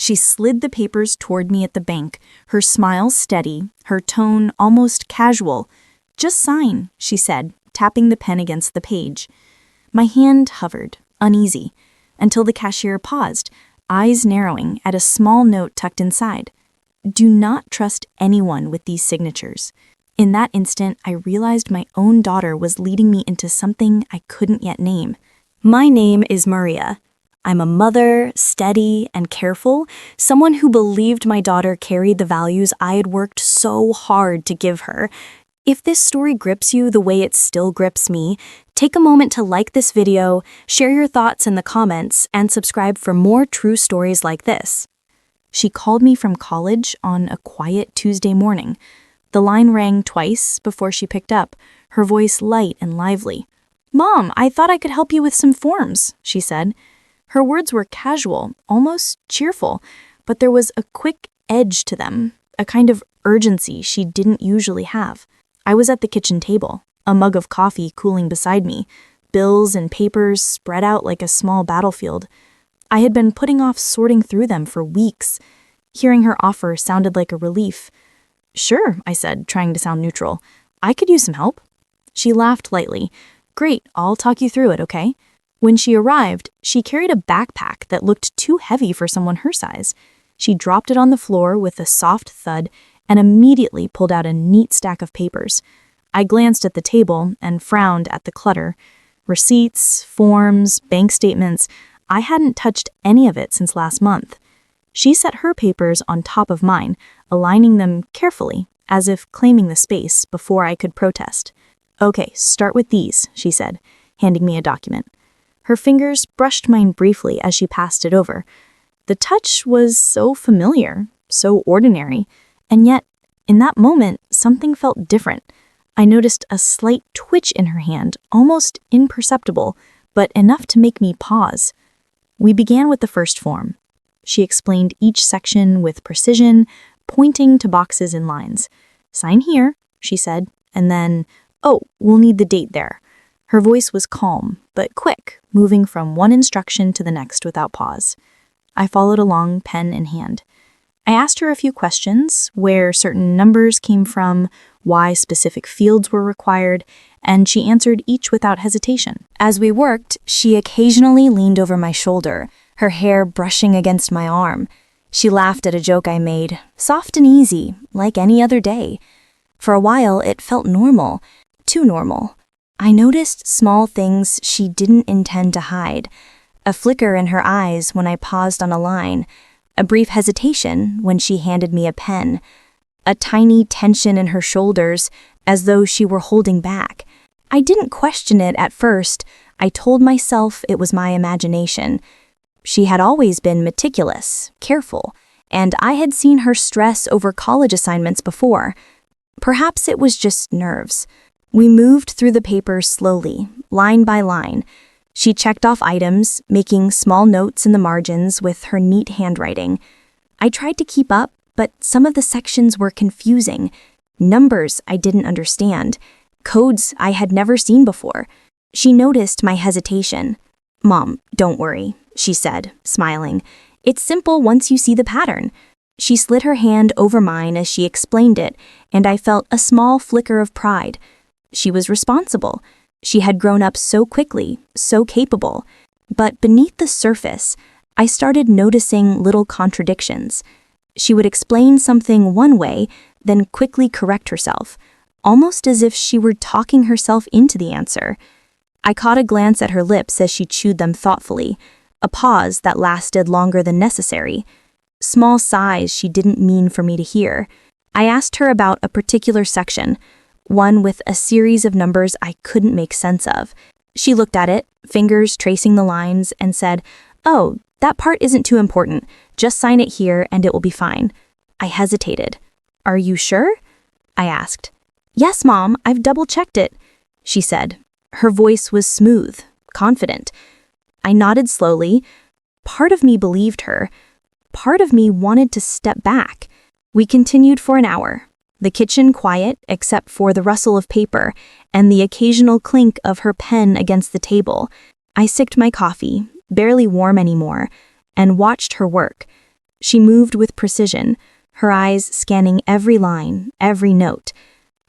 She slid the papers toward me at the bank, her smile steady, her tone almost casual. "Just sign," she said, tapping the pen against the page. My hand hovered, uneasy, until the cashier paused, eyes narrowing at a small note tucked inside. "Do not trust anyone with these signatures." In that instant, I realized my own daughter was leading me into something I couldn't yet name. My name is Maria. I'm a mother, steady and careful, someone who believed my daughter carried the values I had worked so hard to give her. If this story grips you the way it still grips me, take a moment to like this video, share your thoughts in the comments, and subscribe for more true stories like this. She called me from college on a quiet Tuesday morning. The line rang twice before she picked up, her voice light and lively. "Mom, I thought I could help you with some forms," she said. Her words were casual, almost cheerful, but there was a quick edge to them, a kind of urgency she didn't usually have. I was at the kitchen table, a mug of coffee cooling beside me, bills and papers spread out like a small battlefield. I had been putting off sorting through them for weeks. Hearing her offer sounded like a relief. "Sure," I said, trying to sound neutral. "I could use some help." She laughed lightly. "Great, I'll talk you through it, okay?" When she arrived, she carried a backpack that looked too heavy for someone her size. She dropped it on the floor with a soft thud and immediately pulled out a neat stack of papers. I glanced at the table and frowned at the clutter. Receipts, forms, bank statements. I hadn't touched any of it since last month. She set her papers on top of mine, aligning them carefully, as if claiming the space before I could protest. "Okay, start with these," she said, handing me a document. Her fingers brushed mine briefly as she passed it over. The touch was so familiar, so ordinary, and yet, in that moment, something felt different. I noticed a slight twitch in her hand, almost imperceptible, but enough to make me pause. We began with the first form. She explained each section with precision, pointing to boxes and lines. "Sign here," she said, and then, "Oh, we'll need the date there." Her voice was calm, but quick, moving from one instruction to the next without pause. I followed along, pen in hand. I asked her a few questions, where certain numbers came from, why specific fields were required, and she answered each without hesitation. As we worked, she occasionally leaned over my shoulder, her hair brushing against my arm. She laughed at a joke I made, soft and easy, like any other day. For a while, it felt normal, too normal. I noticed small things she didn't intend to hide. A flicker in her eyes when I paused on a line, a brief hesitation when she handed me a pen, a tiny tension in her shoulders as though she were holding back. I didn't question it at first. I told myself it was my imagination. She had always been meticulous, careful, and I had seen her stress over college assignments before. Perhaps it was just nerves. We moved through the papers slowly, line by line. She checked off items, making small notes in the margins with her neat handwriting. I tried to keep up, but some of the sections were confusing. Numbers I didn't understand, codes I had never seen before. She noticed my hesitation. "Mom, don't worry," she said, smiling. "It's simple once you see the pattern." She slid her hand over mine as she explained it, and I felt a small flicker of pride. She was responsible. She had grown up so quickly, so capable. But beneath the surface, I started noticing little contradictions. She would explain something one way, then quickly correct herself, almost as if she were talking herself into the answer. I caught a glance at her lips as she chewed them thoughtfully, a pause that lasted longer than necessary. Small sighs she didn't mean for me to hear. I asked her about a particular section, one with a series of numbers I couldn't make sense of. She looked at it, fingers tracing the lines, and said, "Oh, that part isn't too important. Just sign it here and it will be fine." I hesitated. "Are you sure?" I asked. "Yes, Mom, I've double-checked it," she said. Her voice was smooth, confident. I nodded slowly. Part of me believed her. Part of me wanted to step back. We continued for an hour. The kitchen quiet except for the rustle of paper and the occasional clink of her pen against the table. I sipped my coffee, barely warm anymore, and watched her work. She moved with precision, her eyes scanning every line, every note.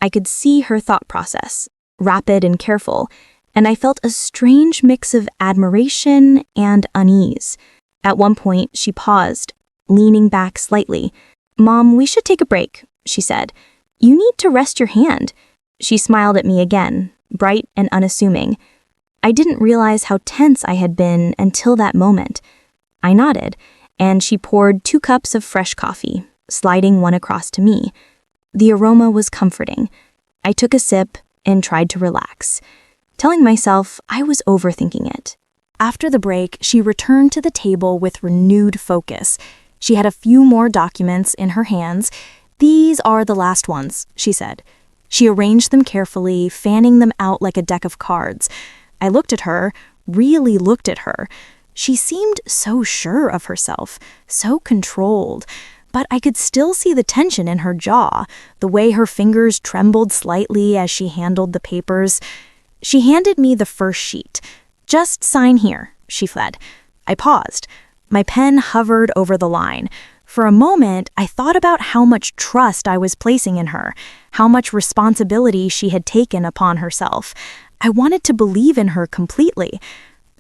I could see her thought process, rapid and careful, and I felt a strange mix of admiration and unease. At one point, she paused, leaning back slightly. "Mom, we should take a break," she said. "You need to rest your hand." She smiled at me again, bright and unassuming. I didn't realize how tense I had been until that moment. I nodded, and she poured 2 cups of fresh coffee, sliding one across to me. The aroma was comforting. I took a sip and tried to relax, telling myself I was overthinking it. After the break, she returned to the table with renewed focus. She had a few more documents in her hands. "These are the last ones," she said. She arranged them carefully, fanning them out like a deck of cards. I looked at her, really looked at her. She seemed so sure of herself, so controlled, but I could still see the tension in her jaw, the way her fingers trembled slightly as she handled the papers. She handed me the first sheet. "Just sign here," she said. I paused. My pen hovered over the line. For a moment, I thought about how much trust I was placing in her, how much responsibility she had taken upon herself. I wanted to believe in her completely.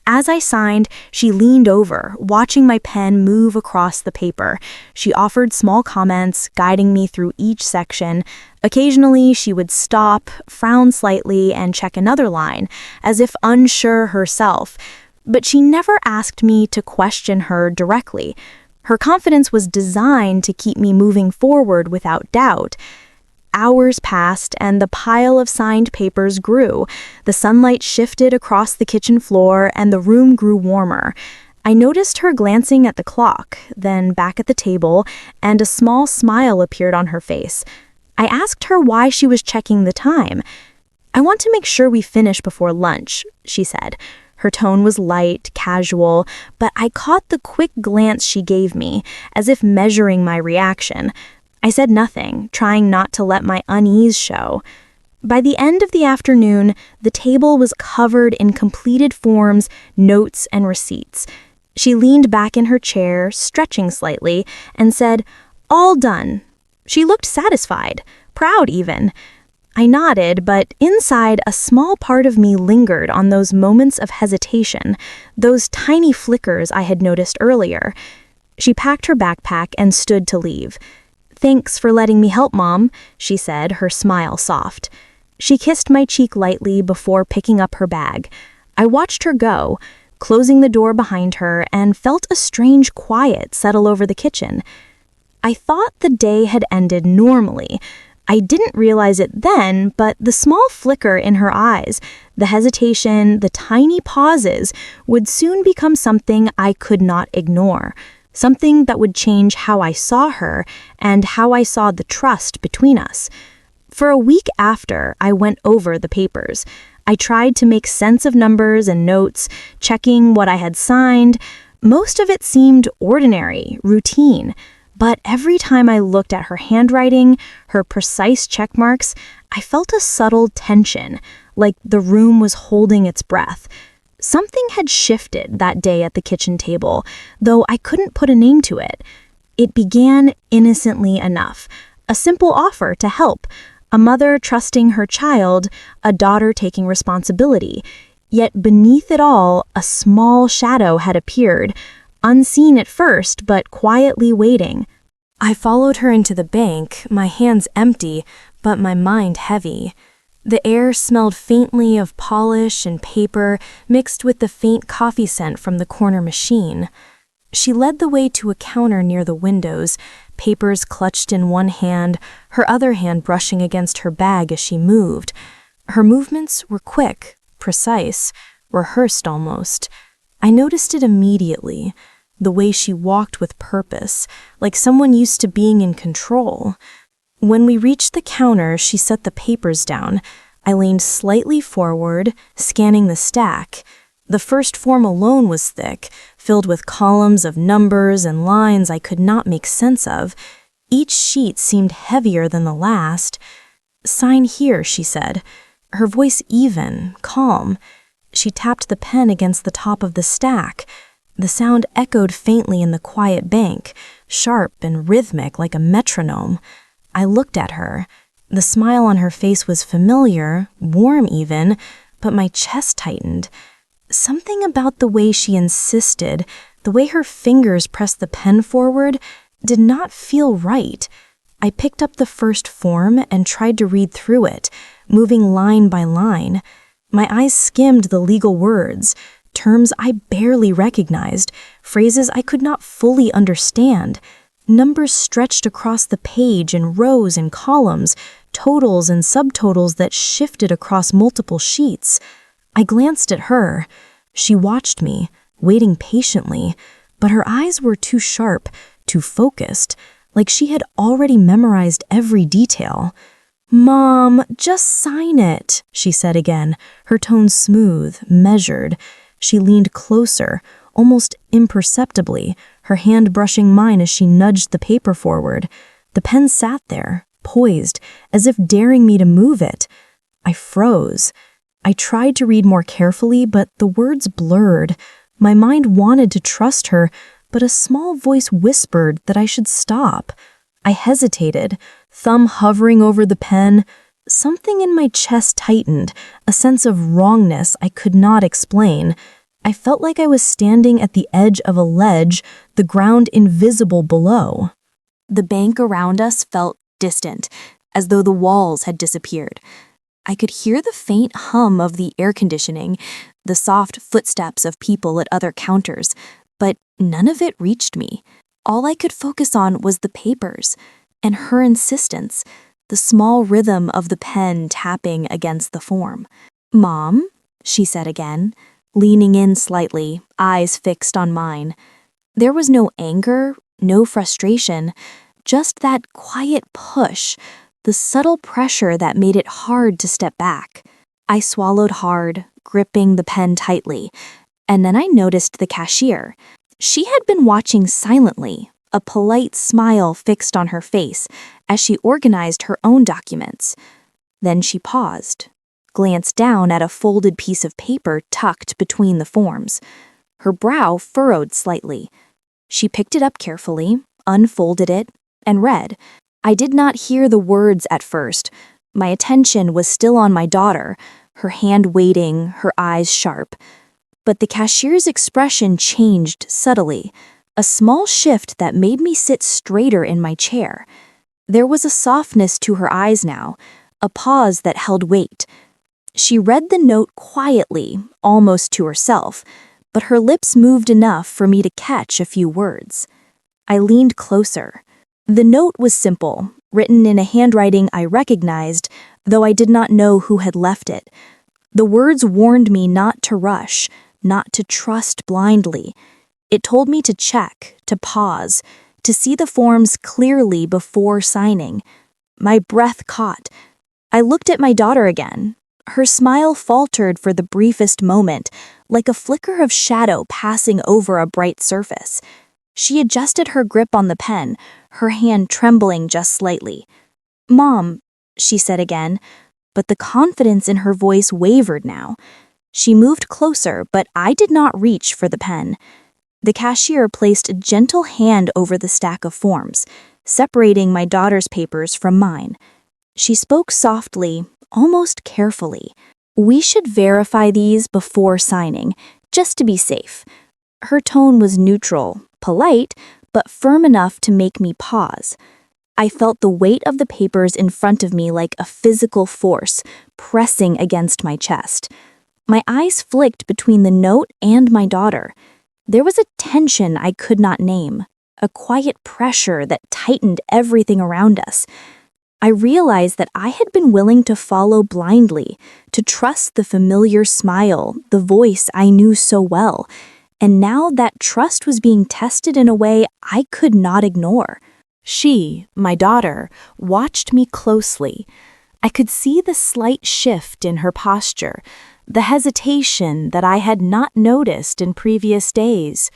As I signed, she leaned over, watching my pen move across the paper. She offered small comments, guiding me through each section. Occasionally, she would stop, frown slightly, and check another line, as if unsure herself. But she never asked me to question her directly. Her confidence was designed to keep me moving forward without doubt. Hours passed, and the pile of signed papers grew. The sunlight shifted across the kitchen floor, and the room grew warmer. I noticed her glancing at the clock, then back at the table, and a small smile appeared on her face. I asked her why she was checking the time. "I want to make sure we finish before lunch," she said. Her tone was light, casual, but I caught the quick glance she gave me, as if measuring my reaction. I said nothing, trying not to let my unease show. By the end of the afternoon, the table was covered in completed forms, notes, and receipts. She leaned back in her chair, stretching slightly, and said, "All done." She looked satisfied, proud even. I nodded, but inside a small part of me lingered on those moments of hesitation, those tiny flickers I had noticed earlier. She packed her backpack and stood to leave. "Thanks for letting me help, Mom," she said, her smile soft. She kissed my cheek lightly before picking up her bag. I watched her go, closing the door behind her, and felt a strange quiet settle over the kitchen. I thought the day had ended normally. I didn't realize it then, but the small flicker in her eyes, the hesitation, the tiny pauses, would soon become something I could not ignore. Something that would change how I saw her and how I saw the trust between us. For a week after, I went over the papers. I tried to make sense of numbers and notes, checking what I had signed. Most of it seemed ordinary, routine. But every time I looked at her handwriting, her precise check marks, I felt a subtle tension, like the room was holding its breath. Something had shifted that day at the kitchen table, though I couldn't put a name to it. It began innocently enough, a simple offer to help, a mother trusting her child, a daughter taking responsibility. Yet beneath it all, a small shadow had appeared, unseen at first, but quietly waiting. I followed her into the bank, my hands empty, but my mind heavy. The air smelled faintly of polish and paper, mixed with the faint coffee scent from the corner machine. She led the way to a counter near the windows, papers clutched in one hand, her other hand brushing against her bag as she moved. Her movements were quick, precise, rehearsed almost. I noticed it immediately, the way she walked with purpose, like someone used to being in control. When we reached the counter, she set the papers down. I leaned slightly forward, scanning the stack. The first form alone was thick, filled with columns of numbers and lines I could not make sense of. Each sheet seemed heavier than the last. "Sign here," she said, her voice even, calm. She tapped the pen against the top of the stack. The sound echoed faintly in the quiet bank, sharp and rhythmic like a metronome. I looked at her. The smile on her face was familiar, warm even, but my chest tightened. Something about the way she insisted, the way her fingers pressed the pen forward, did not feel right. I picked up the first form and tried to read through it, moving line by line. My eyes skimmed the legal words, terms I barely recognized, phrases I could not fully understand. Numbers stretched across the page in rows and columns, totals and subtotals that shifted across multiple sheets. I glanced at her. She watched me, waiting patiently, but her eyes were too sharp, too focused, like she had already memorized every detail. "Mom, just sign it," she said again, her tone smooth, measured. She leaned closer, almost imperceptibly, her hand brushing mine as she nudged the paper forward. The pen sat there, poised, as if daring me to move it. I froze. I tried to read more carefully, but the words blurred. My mind wanted to trust her, but a small voice whispered that I should stop. I hesitated, thumb hovering over the pen. Something in my chest tightened, a sense of wrongness I could not explain. I felt like I was standing at the edge of a ledge, the ground invisible below. The bank around us felt distant, as though the walls had disappeared. I could hear the faint hum of the air conditioning, the soft footsteps of people at other counters, but none of it reached me. All I could focus on was the papers, and her insistence, the small rhythm of the pen tapping against the form. "Mom," she said again, leaning in slightly, eyes fixed on mine. There was no anger, no frustration, just that quiet push, the subtle pressure that made it hard to step back. I swallowed hard, gripping the pen tightly, and then I noticed the cashier. She had been watching silently, a polite smile fixed on her face as she organized her own documents. Then she paused, glanced down at a folded piece of paper tucked between the forms. Her brow furrowed slightly. She picked it up carefully, unfolded it, and read. I did not hear the words at first. My attention was still on my daughter, her hand waiting, her eyes sharp. But the cashier's expression changed subtly, a small shift that made me sit straighter in my chair. There was a softness to her eyes now, a pause that held weight. She read the note quietly, almost to herself, but her lips moved enough for me to catch a few words. I leaned closer. The note was simple, written in a handwriting I recognized, though I did not know who had left it. The words warned me not to rush, not to trust blindly. It told me to check, to pause, to see the forms clearly before signing. My breath caught. I looked at my daughter again. Her smile faltered for the briefest moment, like a flicker of shadow passing over a bright surface. She adjusted her grip on the pen, her hand trembling just slightly. "Mom," she said again, but the confidence in her voice wavered now. She moved closer, but I did not reach for the pen. The cashier placed a gentle hand over the stack of forms, separating my daughter's papers from mine. She spoke softly, almost carefully. "We should verify these before signing, just to be safe." Her tone was neutral, polite, but firm enough to make me pause. I felt the weight of the papers in front of me like a physical force, pressing against my chest. My eyes flicked between the note and my daughter. There was a tension I could not name, a quiet pressure that tightened everything around us. I realized that I had been willing to follow blindly, to trust the familiar smile, the voice I knew so well, and now that trust was being tested in a way I could not ignore. She, my daughter, watched me closely. I could see the slight shift in her posture, the hesitation that I had not noticed in previous days.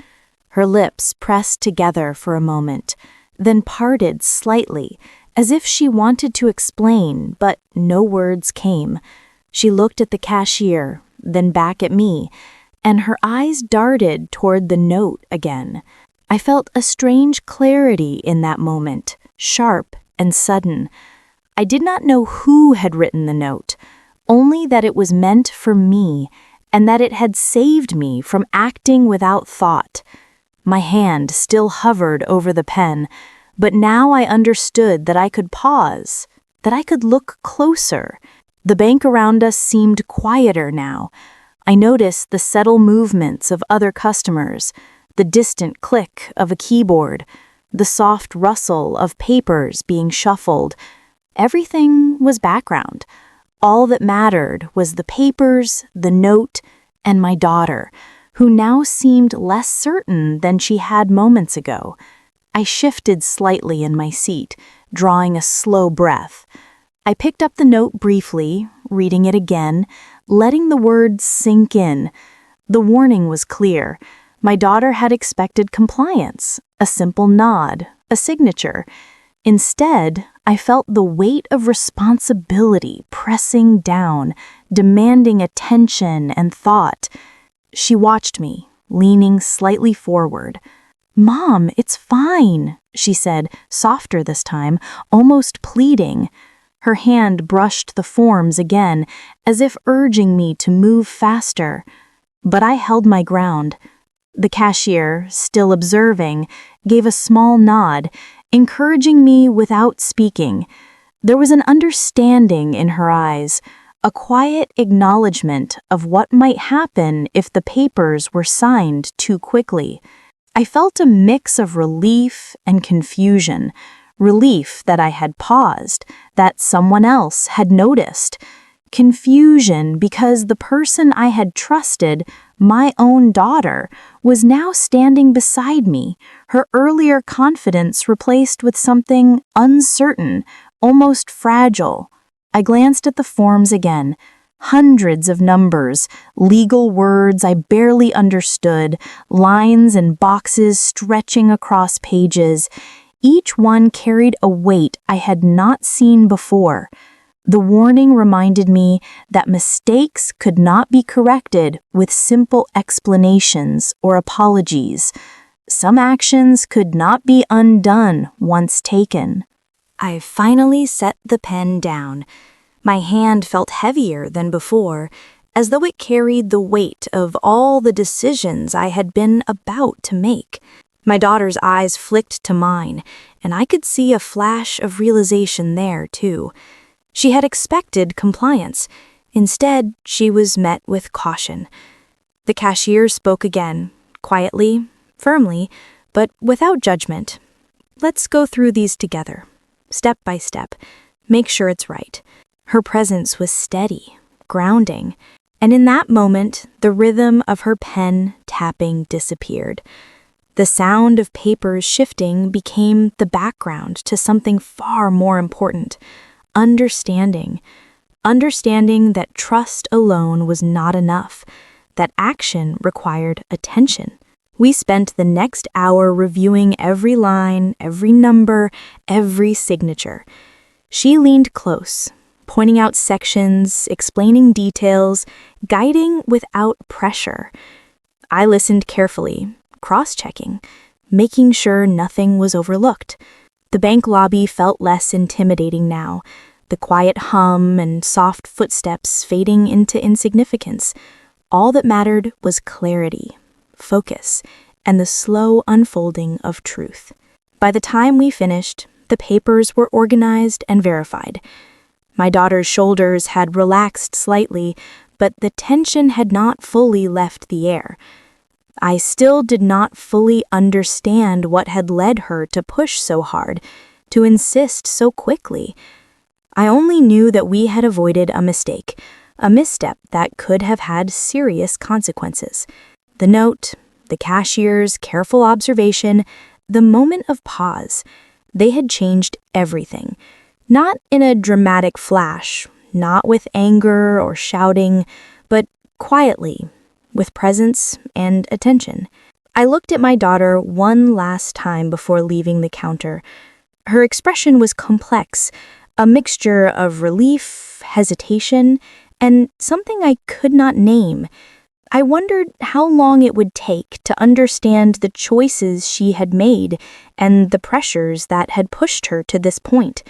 Her lips pressed together for a moment, then parted slightly, as if she wanted to explain, but no words came. She looked at the cashier, then back at me, and her eyes darted toward the note again. I felt a strange clarity in that moment, sharp and sudden. I did not know who had written the note, only that it was meant for me, and that it had saved me from acting without thought. My hand still hovered over the pen, but now I understood that I could pause, that I could look closer. The bank around us seemed quieter now. I noticed the subtle movements of other customers, the distant click of a keyboard, the soft rustle of papers being shuffled. Everything was background. All that mattered was the papers, the note, and my daughter, who now seemed less certain than she had moments ago. I shifted slightly in my seat, drawing a slow breath. I picked up the note briefly, reading it again, letting the words sink in. The warning was clear. My daughter had expected compliance, a simple nod, a signature. Instead, I felt the weight of responsibility pressing down, demanding attention and thought. She watched me, leaning slightly forward. "Mom, it's fine," she said, softer this time, almost pleading. Her hand brushed the forms again, as if urging me to move faster. But I held my ground. The cashier, still observing, gave a small nod, encouraging me without speaking. There was an understanding in her eyes, a quiet acknowledgement of what might happen if the papers were signed too quickly. I felt a mix of relief and confusion. Relief that I had paused, that someone else had noticed. Confusion because the person I had trusted, my own daughter, was now standing beside me, her earlier confidence replaced with something uncertain, almost fragile. I glanced at the forms again. Hundreds of numbers, legal words I barely understood, lines and boxes stretching across pages. Each one carried a weight I had not seen before. The warning reminded me that mistakes could not be corrected with simple explanations or apologies. Some actions could not be undone once taken. I finally set the pen down. My hand felt heavier than before, as though it carried the weight of all the decisions I had been about to make. My daughter's eyes flicked to mine, and I could see a flash of realization there, too. She had expected compliance. Instead, she was met with caution. The cashier spoke again, quietly, firmly, but without judgment. "Let's go through these together, step by step. Make sure it's right." Her presence was steady, grounding, and in that moment, the rhythm of her pen tapping disappeared. The sound of papers shifting became the background to something far more important. Understanding that trust alone was not enough, that action required attention. We spent the next hour reviewing every line, every number, every signature. She leaned close, pointing out sections, explaining details, guiding without pressure. I listened carefully, cross-checking, making sure nothing was overlooked. The bank lobby felt less intimidating now, the quiet hum and soft footsteps fading into insignificance. All that mattered was clarity, focus, and the slow unfolding of truth. By the time we finished, the papers were organized and verified. My daughter's shoulders had relaxed slightly, but the tension had not fully left the air. I still did not fully understand what had led her to push so hard, to insist so quickly. I only knew that we had avoided a mistake, a misstep that could have had serious consequences. The note, the cashier's careful observation, the moment of pause, they had changed everything. Not in a dramatic flash, not with anger or shouting, but quietly, with presence and attention. I looked at my daughter one last time before leaving the counter. Her expression was complex, a mixture of relief, hesitation, and something I could not name. I wondered how long it would take to understand the choices she had made and the pressures that had pushed her to this point.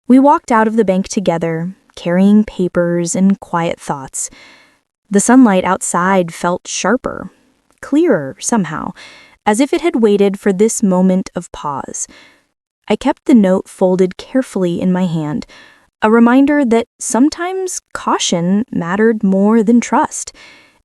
We walked out of the bank together, carrying papers and quiet thoughts. The sunlight outside felt sharper, clearer somehow, as if it had waited for this moment of pause. I kept the note folded carefully in my hand, a reminder that sometimes caution mattered more than trust,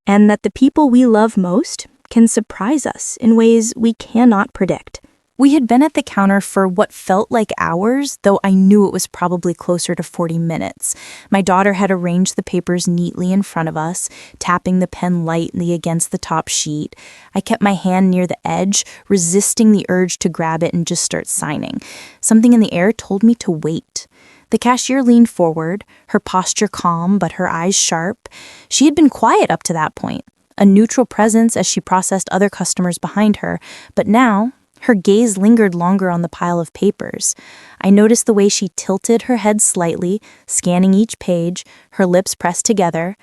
and that the people we love most can surprise us in ways we cannot predict. We had been at the counter for what felt like hours, though I knew it was probably closer to 40 minutes. My daughter had arranged the papers neatly in front of us, tapping the pen lightly against the top sheet. I kept my hand near the edge, resisting the urge to grab it and just start signing. Something in the air told me to wait. The cashier leaned forward, her posture calm but her eyes sharp. She had been quiet up to that point, a neutral presence as she processed other customers behind her, but now her gaze lingered longer on the pile of papers. I noticed the way she tilted her head slightly, scanning each page, her lips pressed together.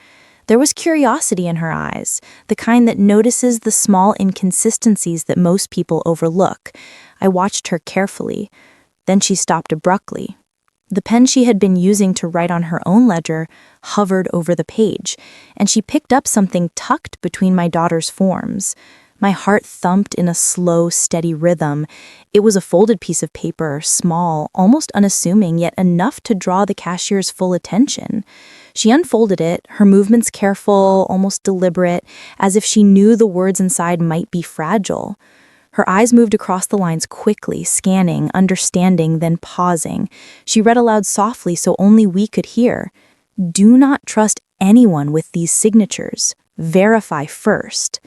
There was curiosity in her eyes, the kind that notices the small inconsistencies that most people overlook. I watched her carefully. Then she stopped abruptly. The pen she had been using to write on her own ledger hovered over the page, and she picked up something tucked between my daughter's forms. My heart thumped in a slow, steady rhythm. It was a folded piece of paper, small, almost unassuming, yet enough to draw the cashier's full attention. She unfolded it, her movements careful, almost deliberate, as if she knew the words inside might be fragile. Her eyes moved across the lines quickly, scanning, understanding, then pausing. She read aloud softly so only we could hear. "Do not trust anyone with these signatures. Verify first."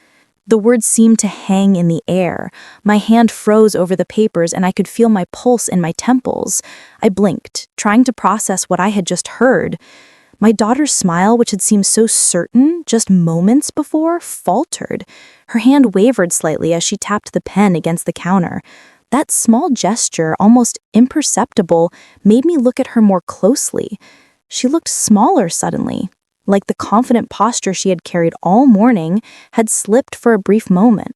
The words seemed to hang in the air. My hand froze over the papers and I could feel my pulse in my temples. I blinked, trying to process what I had just heard. My daughter's smile, which had seemed so certain just moments before, faltered. Her hand wavered slightly as she tapped the pen against the counter. That small gesture, almost imperceptible, made me look at her more closely. She looked smaller suddenly, like the confident posture she had carried all morning had slipped for a brief moment.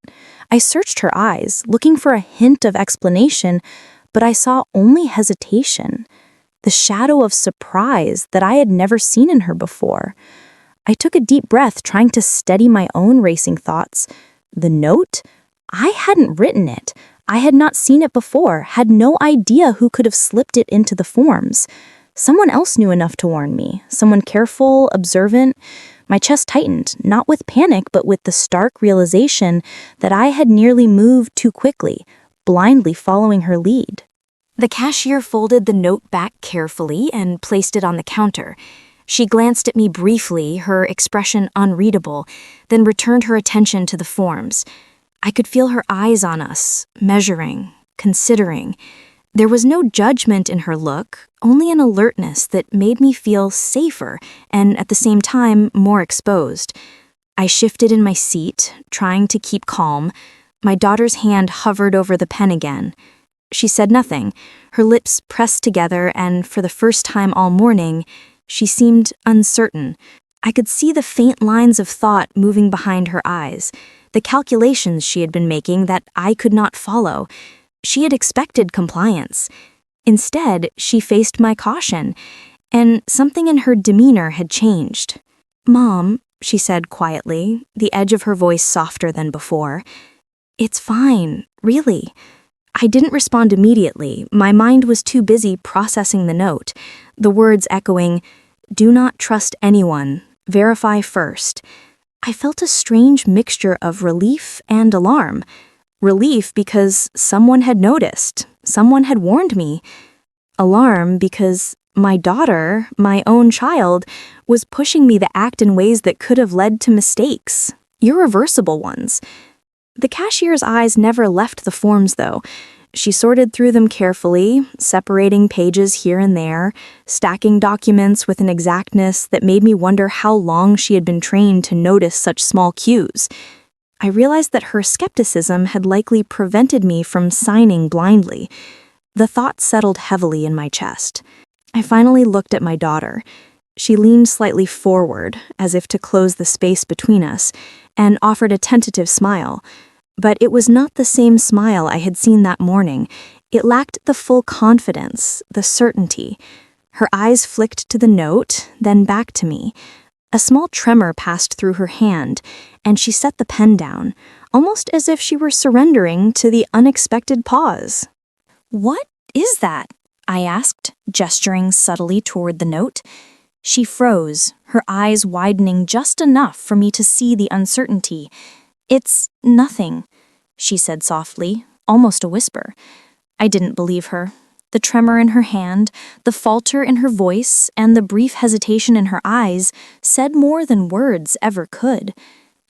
I searched her eyes, looking for a hint of explanation, but I saw only hesitation, the shadow of surprise that I had never seen in her before. I took a deep breath, trying to steady my own racing thoughts. The note? I hadn't written it. I had not seen it before, had no idea who could have slipped it into the forms. Someone else knew enough to warn me, someone careful, observant. My chest tightened, not with panic, but with the stark realization that I had nearly moved too quickly, blindly following her lead. The cashier folded the note back carefully and placed it on the counter. She glanced at me briefly, her expression unreadable, then returned her attention to the forms. I could feel her eyes on us, measuring, considering. There was no judgment in her look, only an alertness that made me feel safer and, at the same time, more exposed. I shifted in my seat, trying to keep calm. My daughter's hand hovered over the pen again. She said nothing, her lips pressed together, and for the first time all morning, she seemed uncertain. I could see the faint lines of thought moving behind her eyes, the calculations she had been making that I could not follow. She had expected compliance. Instead, she faced my caution, and something in her demeanor had changed. "Mom," she said quietly, the edge of her voice softer than before. "It's fine, really." I didn't respond immediately. My mind was too busy processing the note, the words echoing, "Do not trust anyone. Verify first." I felt a strange mixture of relief and alarm. Relief because someone had noticed, someone had warned me. Alarm because my daughter, my own child, was pushing me to act in ways that could have led to mistakes, irreversible ones. The cashier's eyes never left the forms, though. She sorted through them carefully, separating pages here and there, stacking documents with an exactness that made me wonder how long she had been trained to notice such small cues. I realized that her skepticism had likely prevented me from signing blindly. The thought settled heavily in my chest. I finally looked at my daughter. She leaned slightly forward, as if to close the space between us, and offered a tentative smile. But it was not the same smile I had seen that morning. It lacked the full confidence, the certainty. Her eyes flicked to the note, then back to me. A small tremor passed through her hand, and she set the pen down, almost as if she were surrendering to the unexpected pause. "What is that?" I asked, gesturing subtly toward the note. She froze, her eyes widening just enough for me to see the uncertainty. "It's nothing," she said softly, almost a whisper. I didn't believe her. The tremor in her hand, the falter in her voice, and the brief hesitation in her eyes said more than words ever could.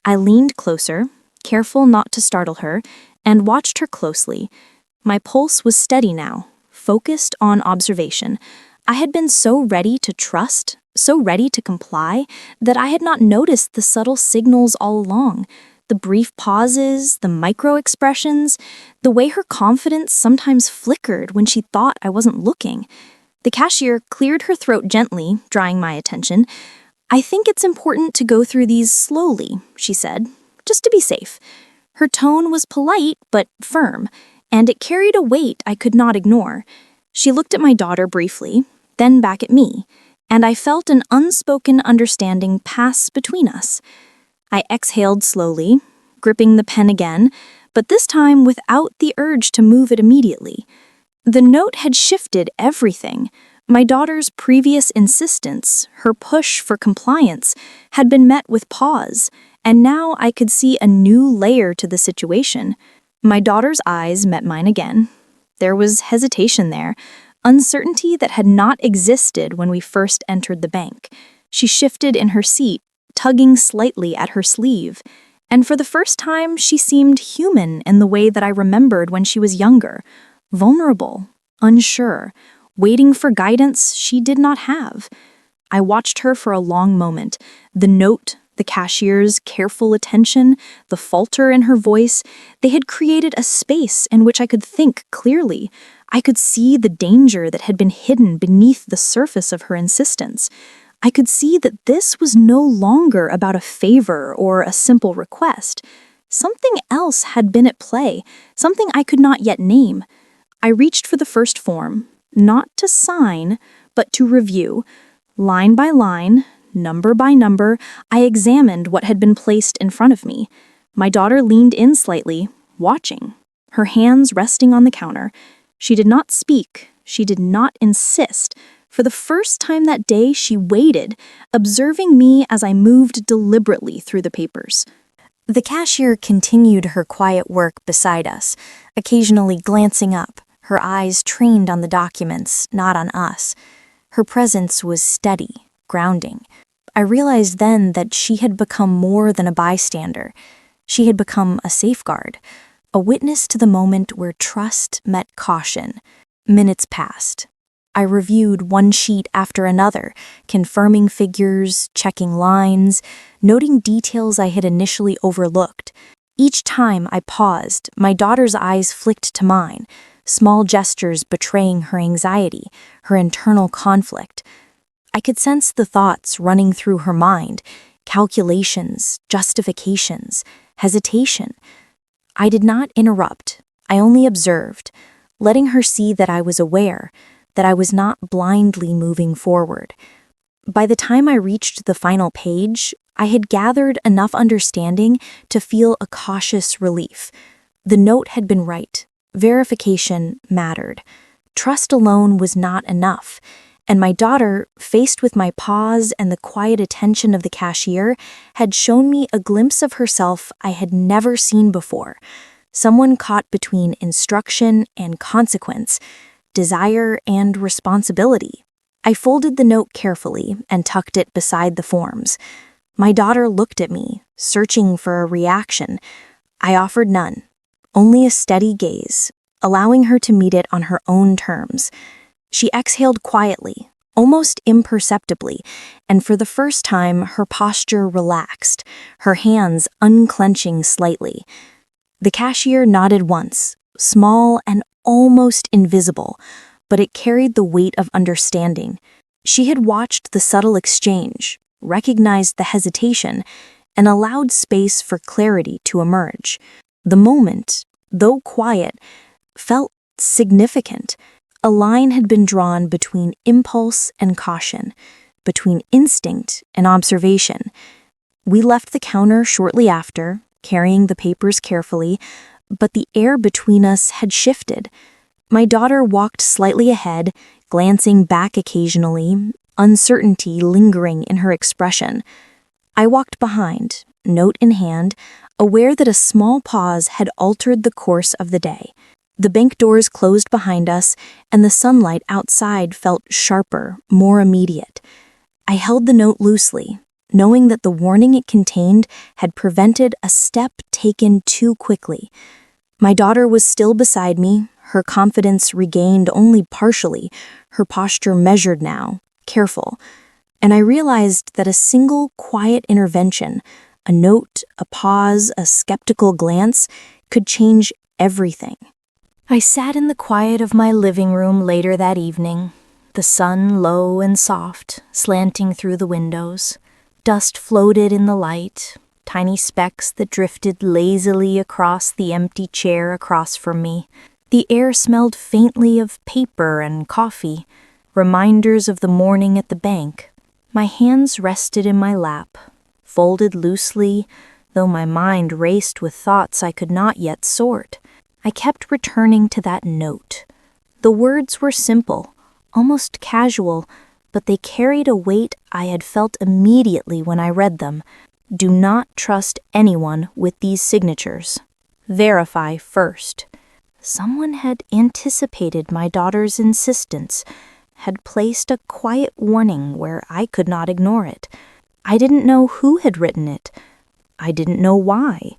I leaned closer, careful not to startle her, and watched her closely. My pulse was steady now, focused on observation. I had been so ready to trust, so ready to comply, that I had not noticed the subtle signals all along. The brief pauses, the micro-expressions, the way her confidence sometimes flickered when she thought I wasn't looking. The cashier cleared her throat gently, drawing my attention. "I think it's important to go through these slowly," she said, "just to be safe." Her tone was polite but firm, and it carried a weight I could not ignore. She looked at my daughter briefly, then back at me, and I felt an unspoken understanding pass between us. I exhaled slowly, gripping the pen again, but this time without the urge to move it immediately. The note had shifted everything. My daughter's previous insistence, her push for compliance, had been met with pause, and now I could see a new layer to the situation. My daughter's eyes met mine again. There was hesitation there, uncertainty that had not existed when we first entered the bank. She shifted in her seat, tugging slightly at her sleeve, and for the first time she seemed human in the way that I remembered when she was younger, vulnerable, unsure, waiting for guidance she did not have. I watched her for a long moment, the note, the cashier's careful attention, the falter in her voice. They had created a space in which I could think clearly. I could see the danger that had been hidden beneath the surface of her insistence. I could see that this was no longer about a favor or a simple request. Something else had been at play, something I could not yet name. I reached for the first form, not to sign, but to review. Line by line, number by number, I examined what had been placed in front of me. My daughter leaned in slightly, watching, her hands resting on the counter. She did not speak, she did not insist. For the first time that day, she waited, observing me as I moved deliberately through the papers. The cashier continued her quiet work beside us, occasionally glancing up, her eyes trained on the documents, not on us. Her presence was steady, grounding. I realized then that she had become more than a bystander. She had become a safeguard, a witness to the moment where trust met caution. Minutes passed. I reviewed one sheet after another, confirming figures, checking lines, noting details I had initially overlooked. Each time I paused, my daughter's eyes flicked to mine, small gestures betraying her anxiety, her internal conflict. I could sense the thoughts running through her mind, calculations, justifications, hesitation. I did not interrupt. I only observed, letting her see that I was aware, that I was not blindly moving forward. By the time I reached the final page, I had gathered enough understanding to feel a cautious relief. The note had been right. Verification mattered. Trust alone was not enough, and my daughter, faced with my pause and the quiet attention of the cashier, had shown me a glimpse of herself I had never seen before. Someone caught between instruction and consequence, desire and responsibility. I folded the note carefully and tucked it beside the forms. My daughter looked at me, searching for a reaction. I offered none, only a steady gaze, allowing her to meet it on her own terms. She exhaled quietly, almost imperceptibly, and for the first time her posture relaxed, her hands unclenching slightly. The cashier nodded once, small and almost invisible, but it carried the weight of understanding. She had watched the subtle exchange, recognized the hesitation, and allowed space for clarity to emerge. The moment, though quiet, felt significant. A line had been drawn between impulse and caution, between instinct and observation. We left the counter shortly after, carrying the papers carefully, but the air between us had shifted. My daughter walked slightly ahead, glancing back occasionally, uncertainty lingering in her expression. I walked behind, note in hand, aware that a small pause had altered the course of the day. The bank doors closed behind us, and the sunlight outside felt sharper, more immediate. I held the note loosely, knowing that the warning it contained had prevented a step taken too quickly. My daughter was still beside me, her confidence regained only partially, her posture measured now, careful. And I realized that a single quiet intervention, a note, a pause, a skeptical glance, could change everything. I sat in the quiet of my living room later that evening, the sun low and soft, slanting through the windows. Dust floated in the light, tiny specks that drifted lazily across the empty chair across from me. The air smelled faintly of paper and coffee, reminders of the morning at the bank. My hands rested in my lap, folded loosely, though my mind raced with thoughts I could not yet sort. I kept returning to that note. The words were simple, almost casual, but they carried a weight I had felt immediately when I read them. Do not trust anyone with these signatures. Verify first. Someone had anticipated my daughter's insistence, had placed a quiet warning where I could not ignore it. I didn't know who had written it. I didn't know why,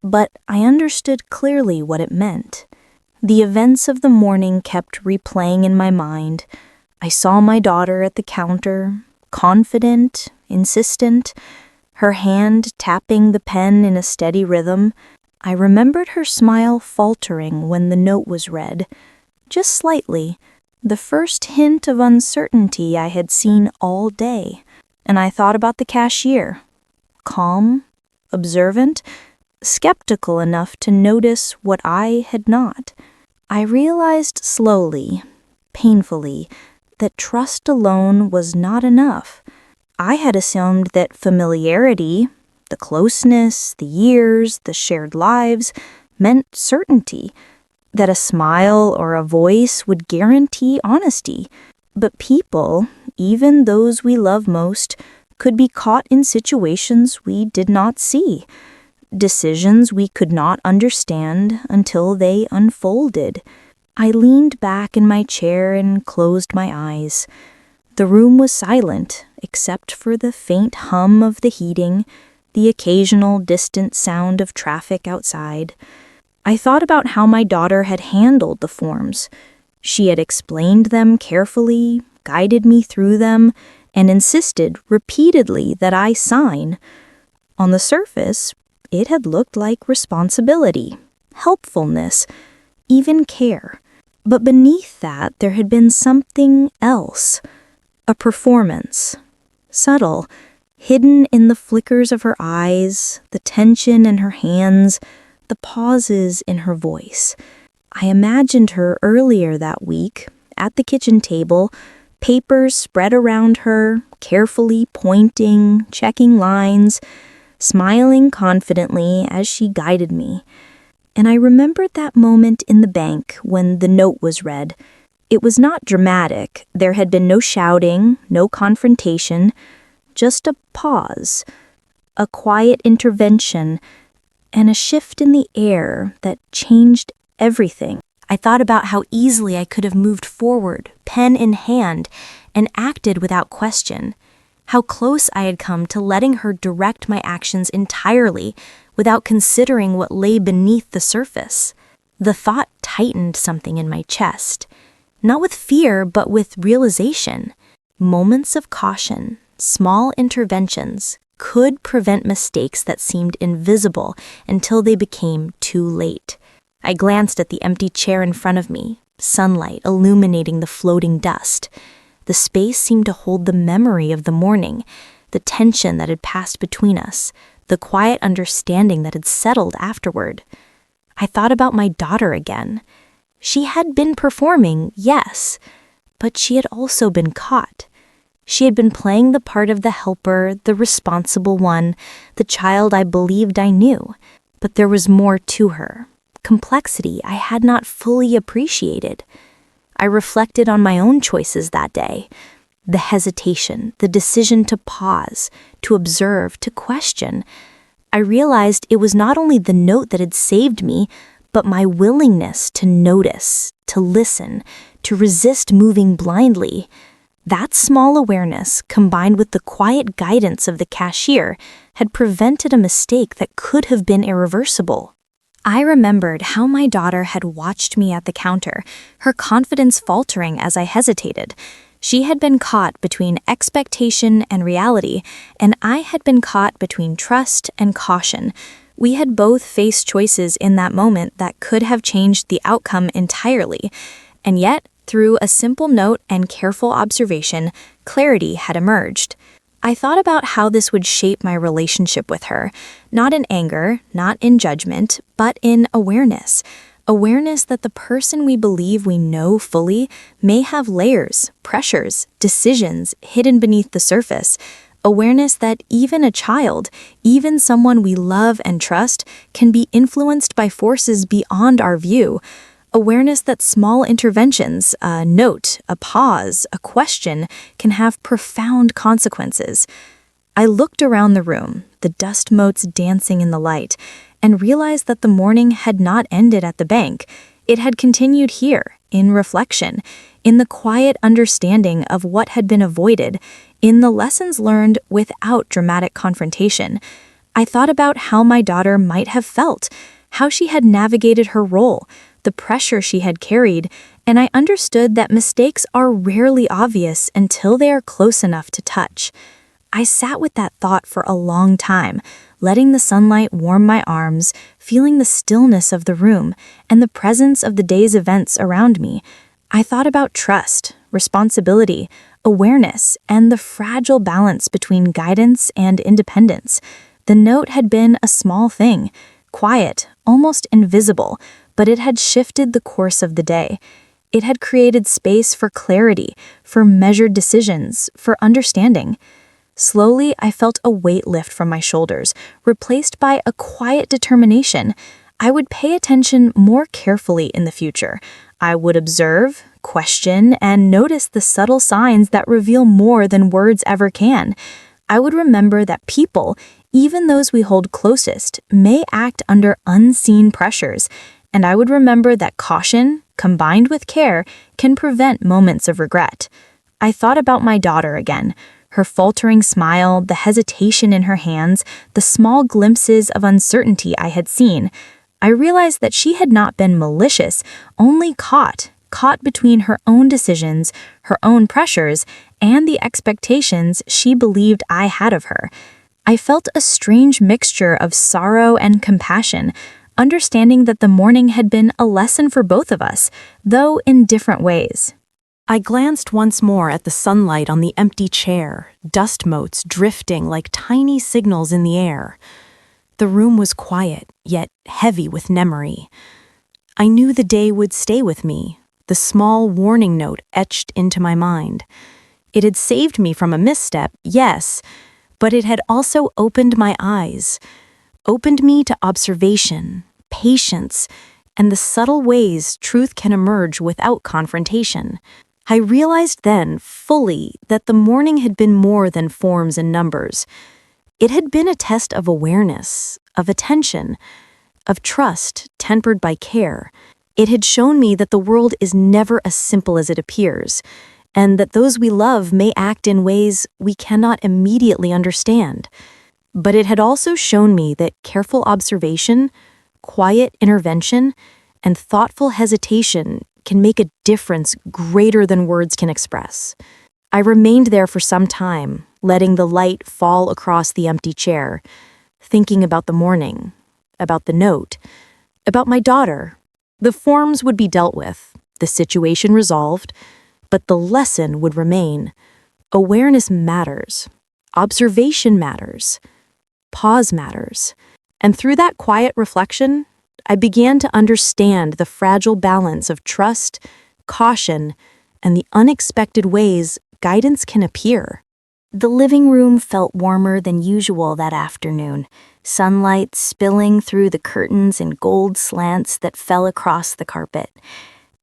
but I understood clearly what it meant. The events of the morning kept replaying in my mind. I saw my daughter at the counter, confident, insistent, her hand tapping the pen in a steady rhythm. I remembered her smile faltering when the note was read, just slightly, the first hint of uncertainty I had seen all day. And I thought about the cashier, calm, observant, skeptical enough to notice what I had not. I realized slowly, painfully, that trust alone was not enough. I had assumed that familiarity, the closeness, the years, the shared lives, meant certainty, that a smile or a voice would guarantee honesty. But people, even those we love most, could be caught in situations we did not see, decisions we could not understand until they unfolded. I leaned back in my chair and closed my eyes. The room was silent, except for the faint hum of the heating, the occasional distant sound of traffic outside. I thought about how my daughter had handled the forms. She had explained them carefully, guided me through them, and insisted repeatedly that I sign. On the surface, it had looked like responsibility, helpfulness, even care. But beneath that, there had been something else, a performance, subtle, hidden in the flickers of her eyes, the tension in her hands, the pauses in her voice. I imagined her earlier that week, at the kitchen table, papers spread around her, carefully pointing, checking lines, smiling confidently as she guided me. And I remembered that moment in the bank when the note was read. It was not dramatic. There had been no shouting, no confrontation, just a pause, a quiet intervention, and a shift in the air that changed everything. I thought about how easily I could have moved forward, pen in hand, and acted without question. How close I had come to letting her direct my actions entirely without considering what lay beneath the surface. The thought tightened something in my chest, not with fear, but with realization. Moments of caution, small interventions, could prevent mistakes that seemed invisible until they became too late. I glanced at the empty chair in front of me, sunlight illuminating the floating dust. The The space seemed to hold the memory of the morning, the tension that had passed between us, the quiet understanding that had settled afterward. I thought about my daughter again. She had been performing, yes, but she had also been caught. She had been playing the part of the helper, the responsible one, the child I believed I knew. But there was more to her, complexity I had not fully appreciated. I reflected on my own choices that day. The hesitation, the decision to pause, to observe, to question. I realized it was not only the note that had saved me, but my willingness to notice, to listen, to resist moving blindly. That small awareness, combined with the quiet guidance of the cashier, had prevented a mistake that could have been irreversible. I remembered how my daughter had watched me at the counter, her confidence faltering as I hesitated. She had been caught between expectation and reality, and I had been caught between trust and caution. We had both faced choices in that moment that could have changed the outcome entirely. And yet, through a simple note and careful observation, clarity had emerged. I thought about how this would shape my relationship with her, not in anger, not in judgment, but in awareness. Awareness that the person we believe we know fully may have layers, pressures, decisions hidden beneath the surface. Awareness that even a child, even someone we love and trust, can be influenced by forces beyond our view. Awareness that small interventions, a note, a pause, a question, can have profound consequences. I looked around the room, the dust motes dancing in the light, and realized that the morning had not ended at the bank. It had continued here, in reflection, in the quiet understanding of what had been avoided, in the lessons learned without dramatic confrontation. I thought about how my daughter might have felt, how she had navigated her role, the pressure she had carried, and I understood that mistakes are rarely obvious until they are close enough to touch. I sat with that thought for a long time, letting the sunlight warm my arms, feeling the stillness of the room, and the presence of the day's events around me. I thought about trust, responsibility, awareness, and the fragile balance between guidance and independence. The note had been a small thing, quiet, almost invisible, but it had shifted the course of the day. It had created space for clarity, for measured decisions, for understanding. Slowly, I felt a weight lift from my shoulders, replaced by a quiet determination. I would pay attention more carefully in the future. I would observe, question, and notice the subtle signs that reveal more than words ever can. I would remember that people, even those we hold closest, may act under unseen pressures, and I would remember that caution, combined with care, can prevent moments of regret. I thought about my daughter again, her faltering smile, the hesitation in her hands, the small glimpses of uncertainty I had seen. I realized that she had not been malicious, only caught between her own decisions, her own pressures, and the expectations she believed I had of her. I felt a strange mixture of sorrow and compassion, understanding that the morning had been a lesson for both of us, though in different ways. I glanced once more at the sunlight on the empty chair, dust motes drifting like tiny signals in the air. The room was quiet, yet heavy with memory. I knew the day would stay with me, the small warning note etched into my mind. It had saved me from a misstep, yes, but it had also opened my eyes, opened me to observation, patience, and the subtle ways truth can emerge without confrontation. I realized then fully that the morning had been more than forms and numbers. It had been a test of awareness, of attention, of trust tempered by care. It had shown me that the world is never as simple as it appears, and that those we love may act in ways we cannot immediately understand. But it had also shown me that careful observation, quiet intervention, and thoughtful hesitation can make a difference greater than words can express. I remained there for some time, letting the light fall across the empty chair, thinking about the morning, about the note, about my daughter. The forms would be dealt with, the situation resolved, But the lesson would remain. Awareness matters. Observation matters. Pause matters. And through that quiet reflection, I began to understand the fragile balance of trust, caution, and the unexpected ways guidance can appear. The living room felt warmer than usual that afternoon, sunlight spilling through the curtains in gold slants that fell across the carpet.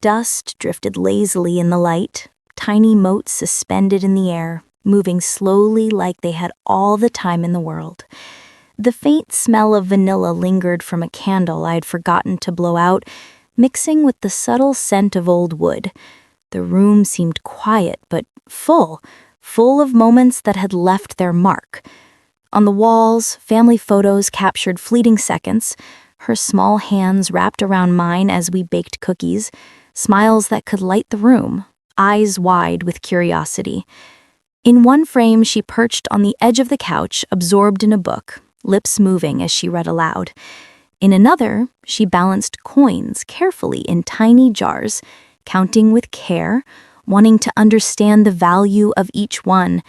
Dust drifted lazily in the light, tiny motes suspended in the air, moving slowly like they had all the time in the world. The faint smell of vanilla lingered from a candle I'd forgotten to blow out, mixing with the subtle scent of old wood. The room seemed quiet but full of moments that had left their mark. On the walls, family photos captured fleeting seconds, her small hands wrapped around mine as we baked cookies, smiles that could light the room, eyes wide with curiosity. In one frame, she perched on the edge of the couch, absorbed in a book, lips moving as she read aloud. In another, she balanced coins carefully in tiny jars, counting with care, wanting to understand the value of each one.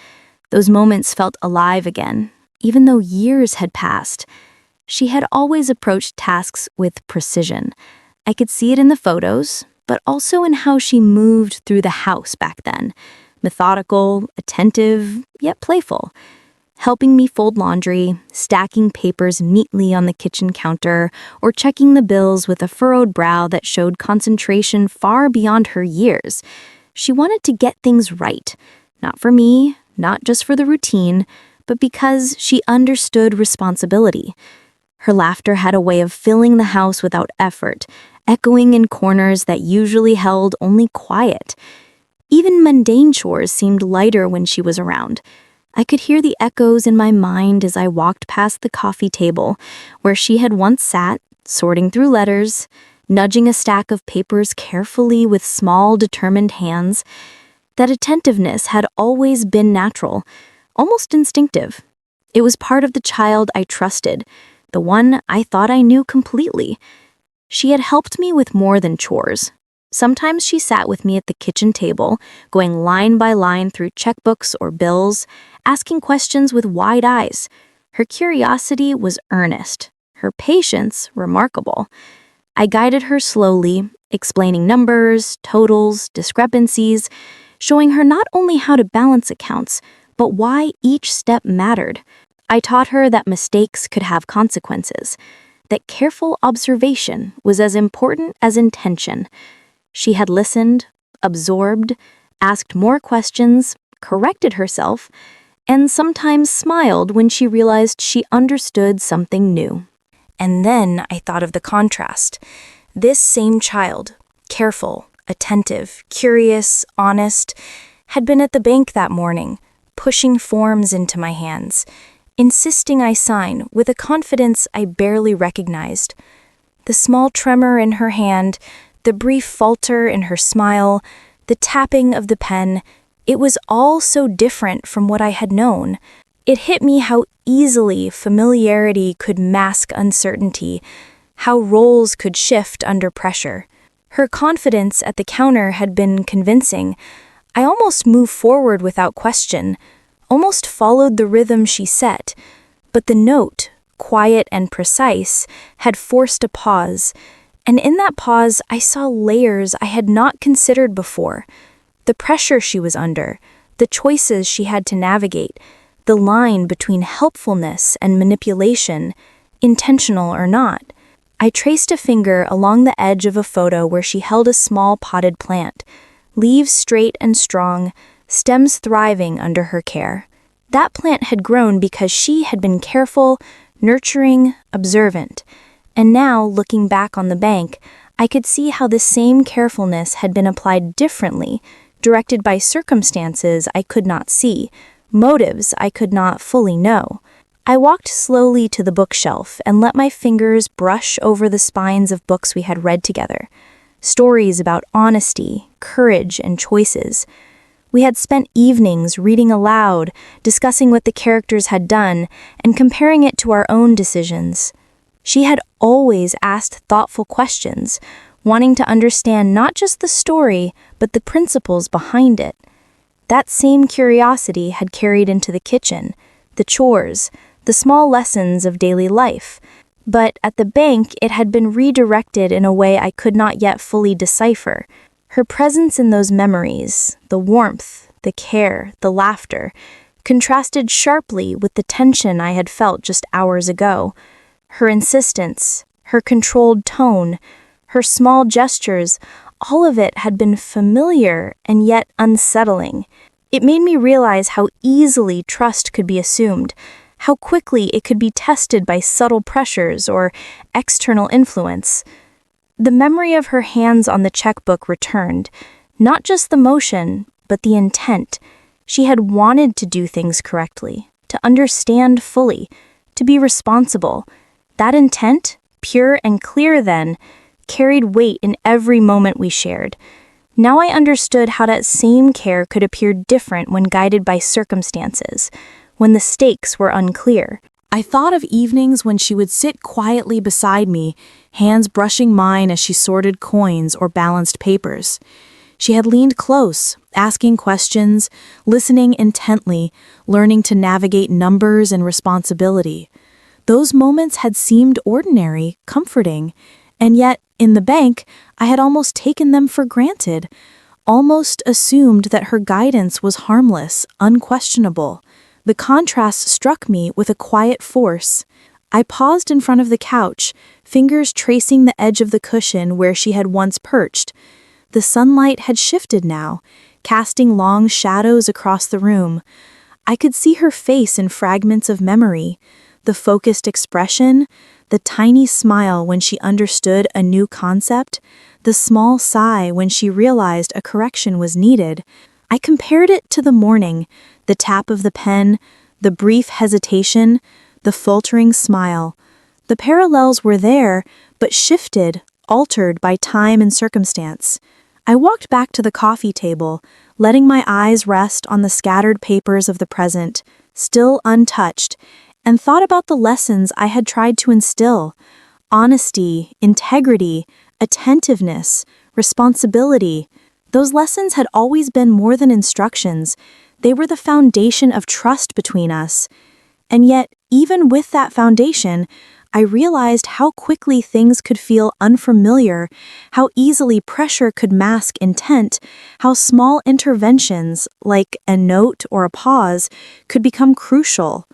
Those moments felt alive again, even though years had passed. She had always approached tasks with precision. I could see it in the photos, but also in how she moved through the house back then. Methodical, attentive, yet playful. Helping me fold laundry, stacking papers neatly on the kitchen counter, or checking the bills with a furrowed brow that showed concentration far beyond her years. She wanted to get things right, not for me, not just for the routine, but because she understood responsibility. Her laughter had a way of filling the house without effort, echoing in corners that usually held only quiet. Even mundane chores seemed lighter when she was around. I could hear the echoes in my mind as I walked past the coffee table, where she had once sat, sorting through letters, nudging a stack of papers carefully with small, determined hands. That attentiveness had always been natural, almost instinctive. It was part of the child I trusted, the one I thought I knew completely. She had helped me with more than chores. Sometimes she sat with me at the kitchen table, going line by line through checkbooks or bills, asking questions with wide eyes. Her curiosity was earnest, her patience remarkable. I guided her slowly, explaining numbers, totals, discrepancies, showing her not only how to balance accounts, but why each step mattered. I taught her that mistakes could have consequences, that careful observation was as important as intention. She had listened, absorbed, asked more questions, corrected herself, and sometimes smiled when she realized she understood something new. And then I thought of the contrast. This same child, careful, attentive, curious, honest, had been at the bank that morning, pushing forms into my hands, insisting I sign with a confidence I barely recognized. The small tremor in her hand, the brief falter in her smile, the tapping of the pen, it was all so different from what I had known. It hit me how easily familiarity could mask uncertainty, how roles could shift under pressure. Her confidence at the counter had been convincing. I almost moved forward without question, almost followed the rhythm she set, but the note, quiet and precise, had forced a pause. And in that pause, I saw layers I had not considered before. The pressure she was under, the choices she had to navigate, the line between helpfulness and manipulation, intentional or not. I traced a finger along the edge of a photo where she held a small potted plant, leaves straight and strong, stems thriving under her care. That plant had grown because she had been careful, nurturing, observant. And now, looking back on the bank, I could see how the same carefulness had been applied differently, directed by circumstances I could not see, motives I could not fully know. I walked slowly to the bookshelf and let my fingers brush over the spines of books we had read together. Stories about honesty, courage, and choices. We had spent evenings reading aloud, discussing what the characters had done, and comparing it to our own decisions. She had always asked thoughtful questions, wanting to understand not just the story, but the principles behind it. That same curiosity had carried into the kitchen, the chores, the small lessons of daily life. But at the bank, it had been redirected in a way I could not yet fully decipher. Her presence in those memories, the warmth, the care, the laughter, contrasted sharply with the tension I had felt just hours ago. Her insistence, her controlled tone, her small gestures, all of it had been familiar and yet unsettling. It made me realize how easily trust could be assumed, how quickly it could be tested by subtle pressures or external influence. The memory of her hands on the checkbook returned, not just the motion, but the intent. She had wanted to do things correctly, to understand fully, to be responsible. That intent, pure and clear then, carried weight in every moment we shared. Now I understood how that same care could appear different when guided by circumstances, when the stakes were unclear. I thought of evenings when she would sit quietly beside me, hands brushing mine as she sorted coins or balanced papers. She had leaned close, asking questions, listening intently, learning to navigate numbers and responsibility. Those moments had seemed ordinary, comforting, and yet, in the bank, I had almost taken them for granted, almost assumed that her guidance was harmless, unquestionable. The contrast struck me with a quiet force. I paused in front of the couch, fingers tracing the edge of the cushion where she had once perched. The sunlight had shifted now, casting long shadows across the room. I could see her face in fragments of memory, the focused expression, the tiny smile when she understood a new concept, the small sigh when she realized a correction was needed. I compared it to the morning, the tap of the pen, the brief hesitation, the faltering smile. The parallels were there, but shifted, altered by time and circumstance. I walked back to the coffee table, letting my eyes rest on the scattered papers of the present, still untouched, and thought about the lessons I had tried to instill: honesty, integrity, attentiveness, responsibility. Those lessons had always been more than instructions. They were the foundation of trust between us. And yet, even with that foundation, I realized how quickly things could feel unfamiliar, how easily pressure could mask intent, how small interventions, like a note or a pause, could become crucial.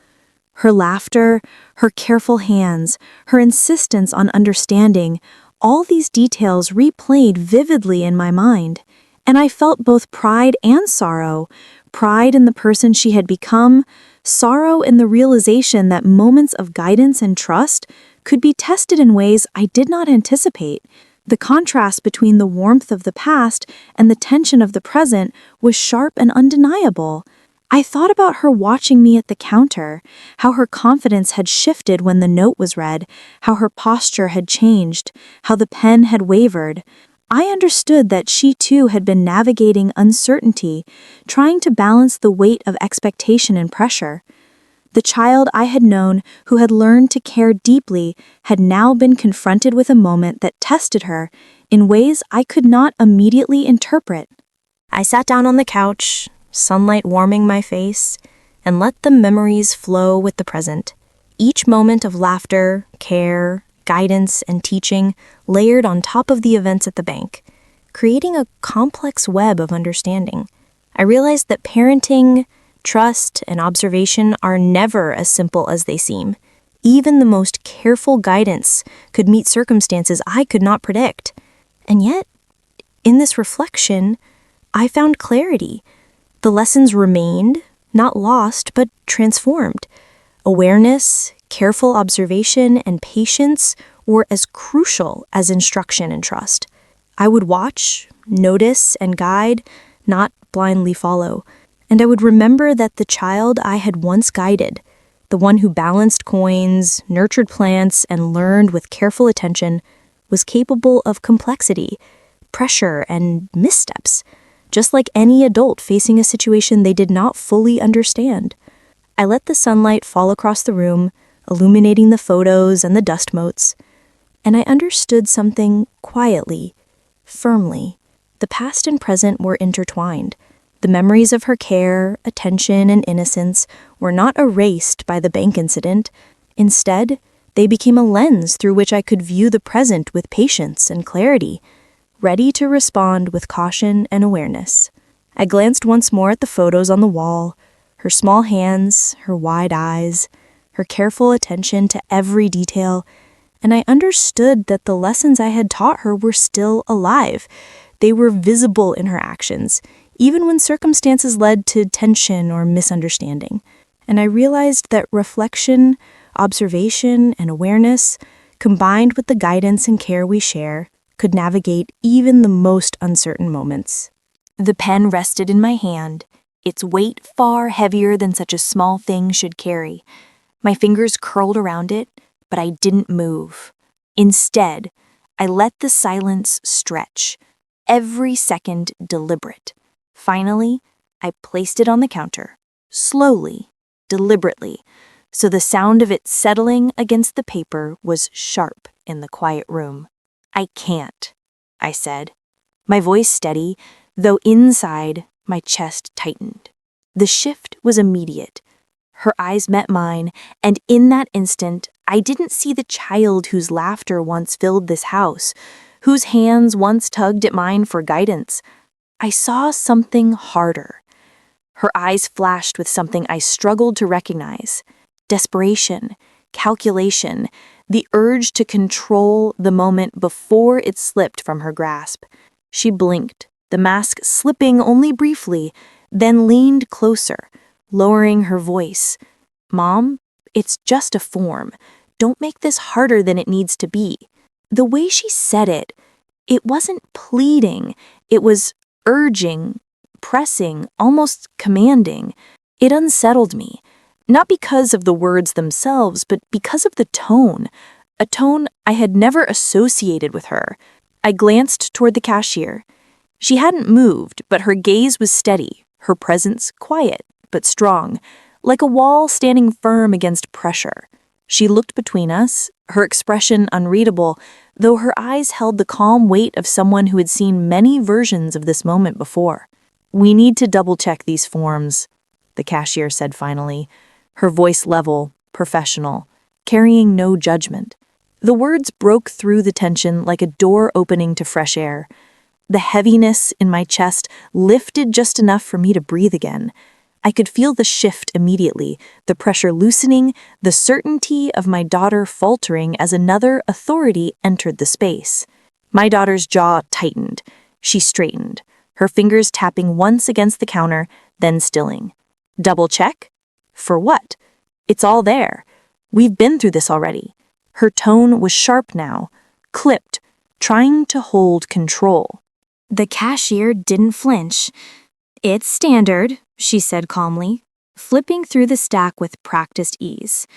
Her laughter, her careful hands, her insistence on understanding, all these details replayed vividly in my mind. And I felt both pride and sorrow, pride in the person she had become, sorrow in the realization that moments of guidance and trust could be tested in ways I did not anticipate. The contrast between the warmth of the past and the tension of the present was sharp and undeniable. I thought about her watching me at the counter, how her confidence had shifted when the note was read, how her posture had changed, how the pen had wavered. I understood that she too had been navigating uncertainty, trying to balance the weight of expectation and pressure. The child I had known, who had learned to care deeply, had now been confronted with a moment that tested her in ways I could not immediately interpret. I sat down on the couch, sunlight warming my face, and let the memories flow with the present. Each moment of laughter, care, guidance, and teaching layered on top of the events at the bank, creating a complex web of understanding. I realized that parenting, trust, and observation are never as simple as they seem. Even the most careful guidance could meet circumstances I could not predict. And yet, in this reflection, I found clarity. The lessons remained, not lost, but transformed. Awareness, careful observation, and patience were as crucial as instruction and trust. I would watch, notice, and guide, not blindly follow. And I would remember that the child I had once guided, the one who balanced coins, nurtured plants, and learned with careful attention, was capable of complexity, pressure, and missteps, just like any adult facing a situation they did not fully understand. I let the sunlight fall across the room, illuminating the photos and the dust motes. and I understood something quietly, firmly. The past and present were intertwined. The memories of her care, attention, and innocence were not erased by the bank incident. Instead, they became a lens through which I could view the present with patience and clarity, ready to respond with caution and awareness. I glanced once more at the photos on the wall, her small hands, her wide eyes, her careful attention to every detail, and I understood that the lessons I had taught her were still alive. They were visible in her actions, even when circumstances led to tension or misunderstanding. And I realized that reflection, observation, and awareness, combined with the guidance and care we share, could navigate even the most uncertain moments. The pen rested in my hand, its weight far heavier than such a small thing should carry. My fingers curled around it, but I didn't move. Instead, I let the silence stretch, every second deliberate. Finally, I placed it on the counter, slowly, deliberately, so the sound of it settling against the paper was sharp in the quiet room. "I can't," I said, my voice steady, though inside my chest tightened. The shift was immediate. Her eyes met mine, and in that instant, I didn't see the child whose laughter once filled this house, whose hands once tugged at mine for guidance. I saw something harder. Her eyes flashed with something I struggled to recognize: desperation, calculation, the urge to control the moment before it slipped from her grasp. She blinked, the mask slipping only briefly, then leaned closer, lowering her voice. "Mom, it's just a form. Don't make this harder than it needs to be." The way she said it, it wasn't pleading, it was urging, pressing, almost commanding. It unsettled me, not because of the words themselves, but because of the tone, a tone I had never associated with her. I glanced toward the cashier. She hadn't moved, but her gaze was steady, her presence quiet but strong, like a wall standing firm against pressure. She looked between us, her expression unreadable, though her eyes held the calm weight of someone who had seen many versions of this moment before. "We need to double-check these forms," the cashier said finally, her voice level, professional, carrying no judgment. The words broke through the tension like a door opening to fresh air. The heaviness in my chest lifted just enough for me to breathe again. I could feel the shift immediately, the pressure loosening, the certainty of my daughter faltering as another authority entered the space. My daughter's jaw tightened. She straightened, her fingers tapping once against the counter, then stilling. "Double check? For what? It's all there. We've been through this already." Her tone was sharp now, clipped, trying to hold control. The cashier didn't flinch. "It's standard," she said calmly, flipping through the stack with practiced ease.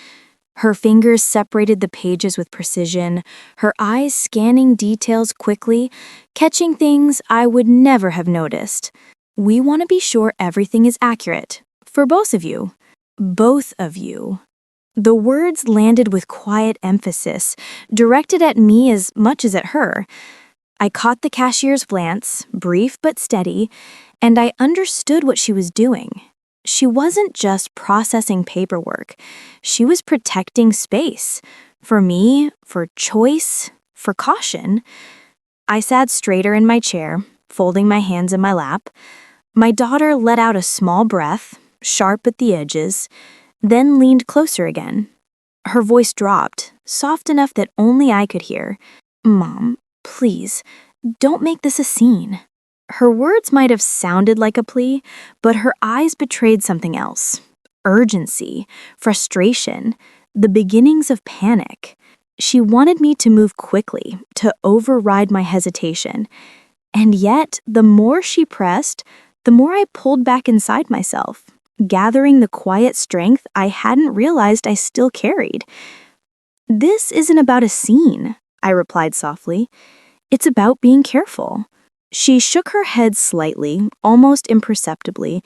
Her fingers separated the pages with precision, her eyes scanning details quickly, catching things I would never have noticed. "We want to be sure everything is accurate. For both of you." Both of you. The words landed with quiet emphasis, directed at me as much as at her. I caught the cashier's glance, brief but steady, and I understood what she was doing. She wasn't just processing paperwork. She was protecting space. For me, for choice, for caution. I sat straighter in my chair, folding my hands in my lap. My daughter let out a small breath, sharp at the edges, then leaned closer again. Her voice dropped, soft enough that only I could hear. "Mom, please, don't make this a scene." Her words might have sounded like a plea, but her eyes betrayed something else. Urgency, frustration, the beginnings of panic. She wanted me to move quickly, to override my hesitation. And yet, the more she pressed, the more I pulled back inside myself, gathering the quiet strength I hadn't realized I still carried. "This isn't about a scene," I replied softly. "It's about being careful." She shook her head slightly, almost imperceptibly,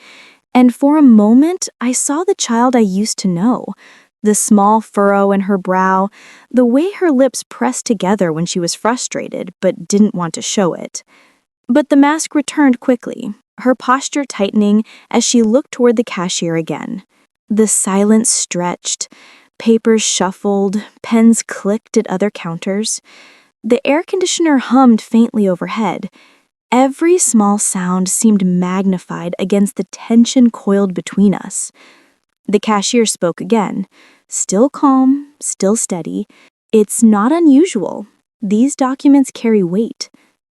and for a moment I saw the child I used to know, The small furrow in her brow, the way her lips pressed together when she was frustrated but didn't want to show it. But the mask returned quickly, her posture tightening as she looked toward the cashier again. The silence stretched, papers shuffled, pens clicked at other counters. The air conditioner hummed faintly overhead. Every small sound seemed magnified against the tension coiled between us. The cashier spoke again, still calm, still steady. "It's not unusual. These documents carry weight.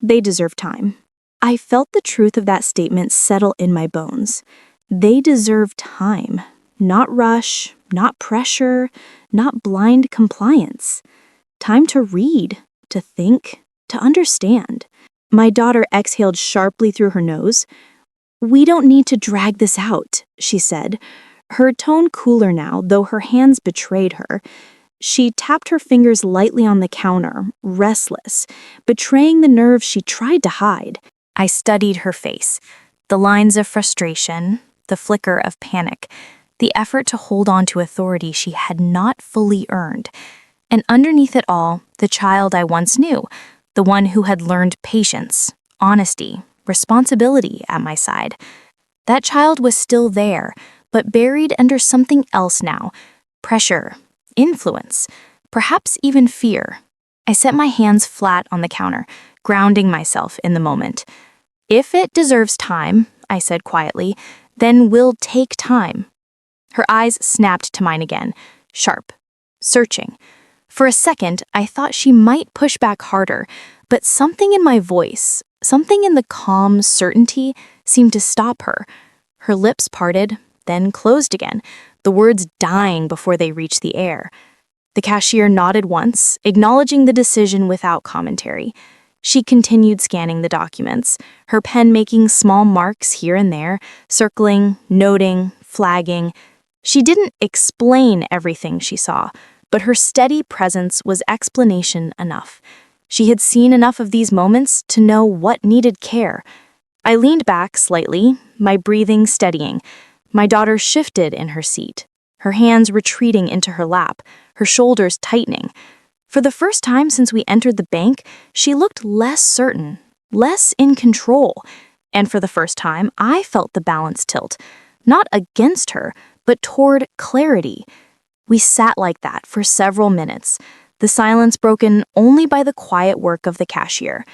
They deserve time." I felt the truth of that statement settle in my bones. They deserve time. Not rush, not pressure, not blind compliance. Time to read, to think, to understand. My daughter exhaled sharply through her nose. "We don't need to drag this out," she said, her tone cooler now, though her hands betrayed her. She tapped her fingers lightly on the counter, restless, betraying the nerves she tried to hide. I studied her face, the lines of frustration, the flicker of panic, the effort to hold on to authority she had not fully earned. And underneath it all, the child I once knew, the one who had learned patience, honesty, responsibility at my side. That child was still there, but buried under something else now: pressure, influence, perhaps even fear. I set my hands flat on the counter, grounding myself in the moment. "If it deserves time," I said quietly, "then we'll take time." Her eyes snapped to mine again, sharp, searching. For a second, I thought she might push back harder, but something in my voice, something in the calm certainty, seemed to stop her. Her lips parted, then closed again, the words dying before they reached the air. The cashier nodded once, acknowledging the decision without commentary. She continued scanning the documents, her pen making small marks here and there, circling, noting, flagging. She didn't explain everything she saw, but her steady presence was explanation enough. She had seen enough of these moments to know what needed care. I leaned back slightly, my breathing steadying. My daughter shifted in her seat, her hands retreating into her lap, her shoulders tightening. For the first time since we entered the bank, she looked less certain, less in control. And for the first time, I felt the balance tilt, not against her, but toward clarity. We sat like that for several minutes, the silence broken only by the quiet work of the cashier.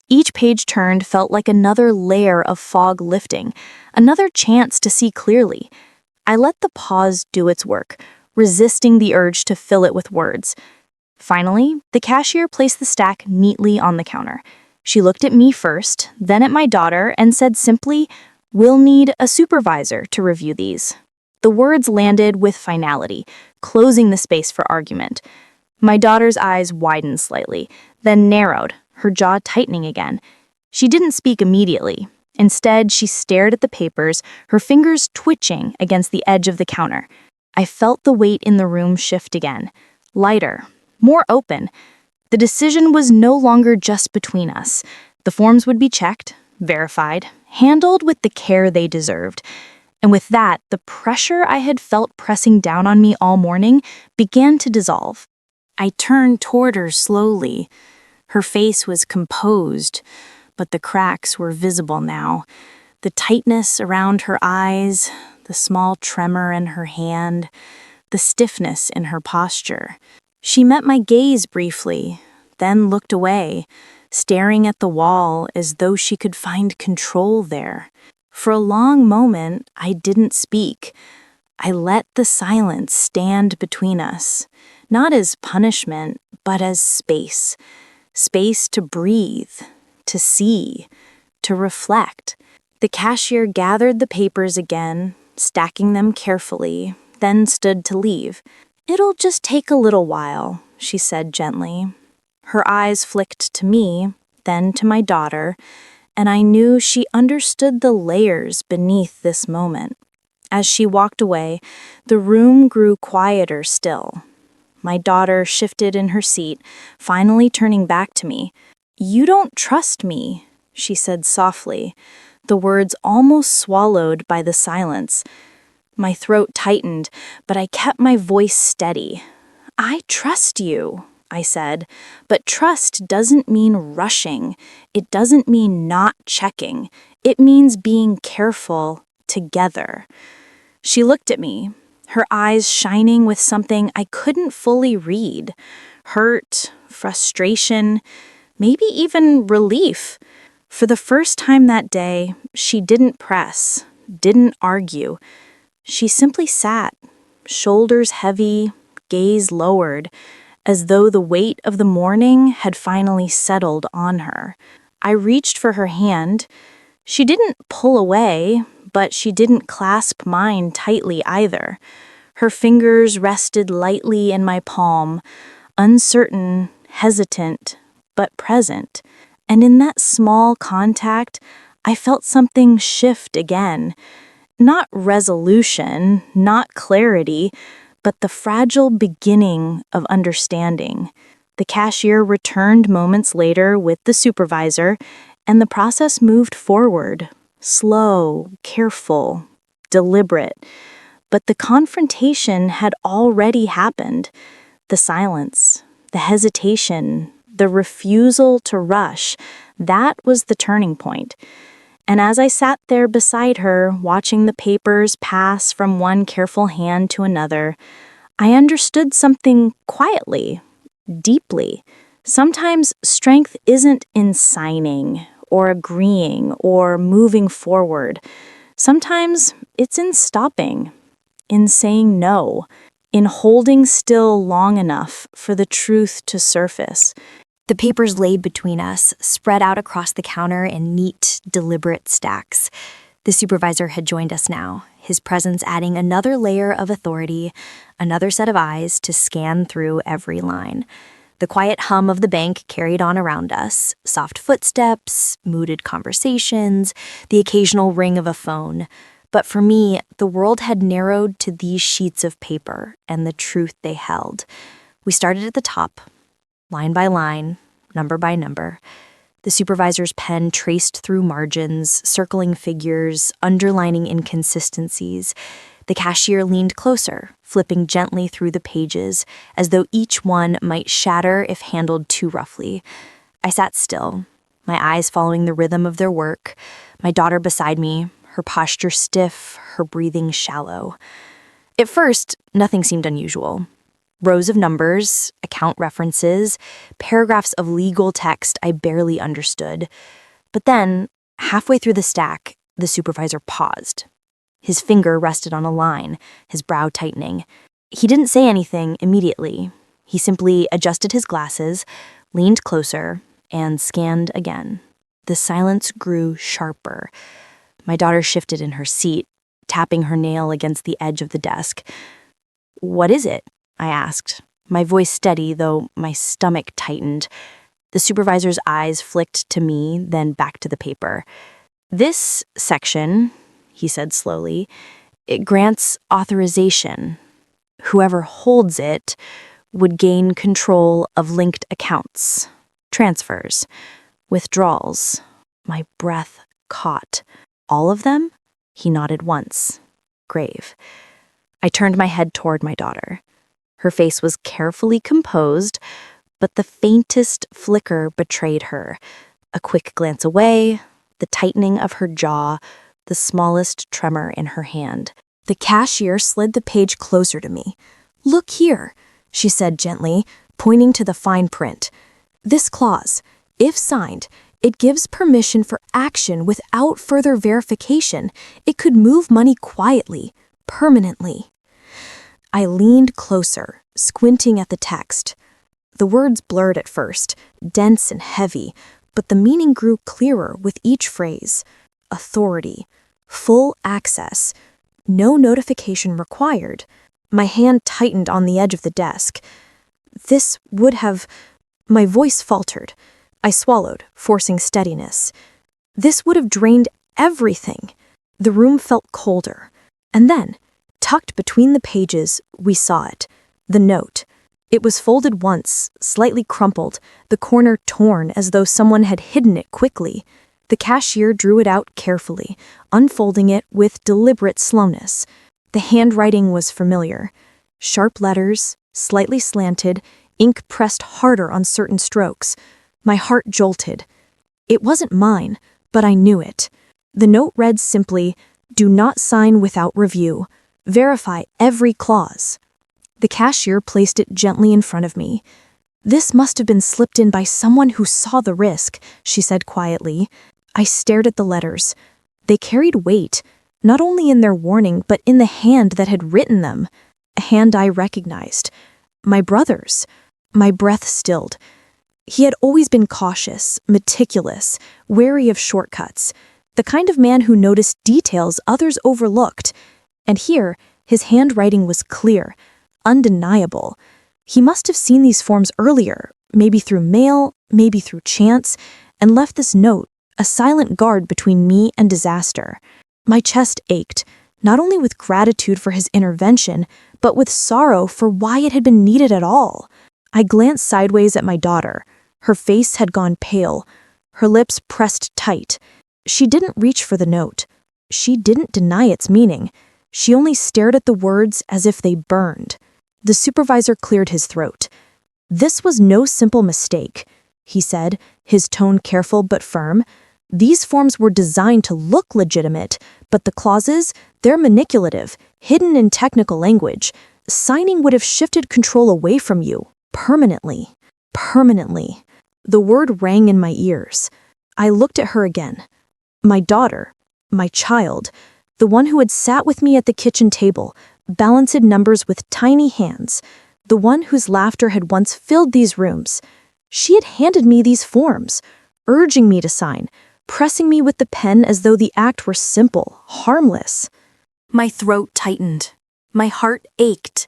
Each page turned felt like another layer of fog lifting, another chance to see clearly. I let the pause do its work, resisting the urge to fill it with words. Finally, the cashier placed the stack neatly on the counter. She looked at me first, then at my daughter, and said simply, "We'll need a supervisor to review these." The words landed with finality, closing the space for argument. My daughter's eyes widened slightly, then narrowed, her jaw tightening again. She didn't speak immediately. Instead, she stared at the papers, her fingers twitching against the edge of the counter. I felt the weight in the room shift again, lighter, more open. The decision was no longer just between us. The forms would be checked, verified, handled with the care they deserved. And with that, the pressure I had felt pressing down on me all morning began to dissolve. I turned toward her slowly. Her face was composed, but the cracks were visible now. The tightness around her eyes, the small tremor in her hand, the stiffness in her posture. She met my gaze briefly, then looked away, staring at the wall as though she could find control there. For a long moment, I didn't speak. I let the silence stand between us, not as punishment, but as space. Space to breathe, to see, to reflect. The cashier gathered the papers again, stacking them carefully, then stood to leave. "It'll just take a little while," she said gently. Her eyes flicked to me, then to my daughter, and I knew she understood the layers beneath this moment. As she walked away, the room grew quieter still. My daughter shifted in her seat, finally turning back to me. "You don't trust me," she said softly, the words almost swallowed by the silence. My throat tightened, but I kept my voice steady. "I trust you," I said, "but trust doesn't mean rushing. It doesn't mean not checking. It means being careful together." She looked at me, her eyes shining with something I couldn't fully read. Hurt, frustration, maybe even relief. For the first time that day, she didn't press, didn't argue. She simply sat, shoulders heavy, gaze lowered, as though the weight of the morning had finally settled on her. I reached for her hand. She didn't pull away, but she didn't clasp mine tightly either. Her fingers rested lightly in my palm, uncertain, hesitant, but present. And in that small contact, I felt something shift again. Not resolution, not clarity, but the fragile beginning of understanding. The cashier returned moments later with the supervisor, and the process moved forward. Slow, careful, deliberate. But the confrontation had already happened. The silence, the hesitation, the refusal to rush, that was the turning point. And as I sat there beside her, watching the papers pass from one careful hand to another, I understood something quietly, deeply. Sometimes strength isn't in signing or agreeing or moving forward. Sometimes it's in stopping, in saying no, in holding still long enough for the truth to surface. The papers laid between us, spread out across the counter in neat, deliberate stacks. The supervisor had joined us now, his presence adding another layer of authority, another set of eyes to scan through every line. The quiet hum of the bank carried on around us, soft footsteps, mooted conversations, the occasional ring of a phone. But for me, the world had narrowed to these sheets of paper and the truth they held. We started at the top, line by line, number by number. The supervisor's pen traced through margins, circling figures, underlining inconsistencies. The cashier leaned closer, flipping gently through the pages, as though each one might shatter if handled too roughly. I sat still, my eyes following the rhythm of their work, my daughter beside me, her posture stiff, her breathing shallow. At first, nothing seemed unusual. Rows of numbers, account references, paragraphs of legal text I barely understood. But then, halfway through the stack, the supervisor paused. His finger rested on a line, his brow tightening. He didn't say anything immediately. He simply adjusted his glasses, leaned closer, and scanned again. The silence grew sharper. My daughter shifted in her seat, tapping her nail against the edge of the desk. "What is it?" I asked, my voice steady, though my stomach tightened. The supervisor's eyes flicked to me, then back to the paper. "This section," he said slowly, "it grants authorization. Whoever holds it would gain control of linked accounts, transfers, withdrawals." My breath caught. "All of them?" He nodded once, grave. I turned my head toward my daughter. Her face was carefully composed, but the faintest flicker betrayed her. A quick glance away, the tightening of her jaw, the smallest tremor in her hand. The cashier slid the page closer to me. "Look here," she said gently, pointing to the fine print. "This clause, if signed, it gives permission for action without further verification. It could move money quietly, permanently." I leaned closer, squinting at the text. The words blurred at first, dense and heavy, but the meaning grew clearer with each phrase. Authority, full access, no notification required. My hand tightened on the edge of the desk. This would have... My voice faltered. I swallowed, forcing steadiness. This would have drained everything. The room felt colder. And then, tucked between the pages, we saw it. The note. It was folded once, slightly crumpled, the corner torn as though someone had hidden it quickly. The cashier drew it out carefully, unfolding it with deliberate slowness. The handwriting was familiar. Sharp letters, slightly slanted, ink pressed harder on certain strokes. My heart jolted. It wasn't mine, but I knew it. The note read simply, "Do not sign without review. Verify every clause." The cashier placed it gently in front of me. "This must have been slipped in by someone who saw the risk," she said quietly. I stared at the letters. They carried weight, not only in their warning, but in the hand that had written them. A hand I recognized. My brother's. My breath stilled. He had always been cautious, meticulous, wary of shortcuts, the kind of man who noticed details others overlooked. And here, his handwriting was clear, undeniable. He must have seen these forms earlier, maybe through mail, maybe through chance, and left this note, a silent guard between me and disaster. My chest ached, not only with gratitude for his intervention, but with sorrow for why it had been needed at all. I glanced sideways at my daughter. Her face had gone pale, her lips pressed tight. She didn't reach for the note. She didn't deny its meaning. She only stared at the words as if they burned. The supervisor cleared his throat. "This was no simple mistake," he said, his tone careful but firm. "These forms were designed to look legitimate, but the clauses, they're manipulative, hidden in technical language. Signing would have shifted control away from you, permanently. Permanently." The word rang in my ears. I looked at her again. My daughter, my child, the one who had sat with me at the kitchen table, balanced numbers with tiny hands, the one whose laughter had once filled these rooms. She had handed me these forms, urging me to sign, pressing me with the pen as though the act were simple, harmless. My throat tightened. My heart ached.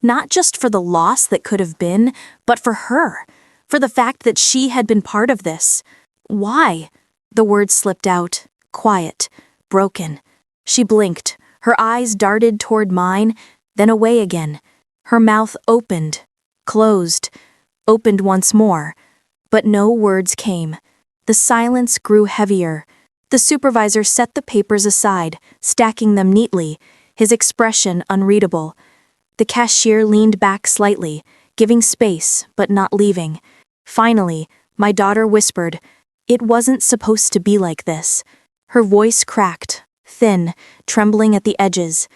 Not just for the loss that could have been, but for her, for the fact that she had been part of this. "Why?" The words slipped out, quiet, broken. She blinked. Her eyes darted toward mine, then away again. Her mouth opened, closed, opened once more. But no words came. The silence grew heavier. The supervisor set the papers aside, stacking them neatly, his expression unreadable. The cashier leaned back slightly, giving space, but not leaving. Finally, my daughter whispered, "It wasn't supposed to be like this." Her voice cracked, thin, trembling at the edges.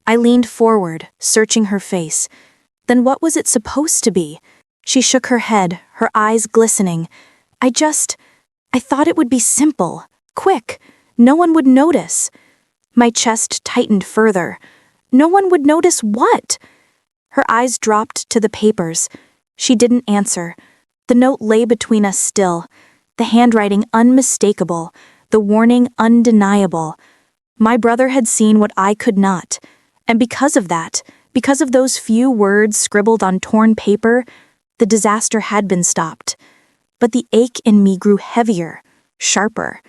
I leaned forward, searching her face. Then what was it supposed to be? She shook her head, her eyes glistening. I thought it would be simple, quick. No one would notice." My chest tightened further. No one would notice what? Her eyes dropped to the papers. She didn't answer. The note lay between us still, the handwriting unmistakable, the warning undeniable. My brother had seen what I could not, and because of that, because of those few words scribbled on torn paper, the disaster had been stopped. But the ache in me grew heavier, sharper,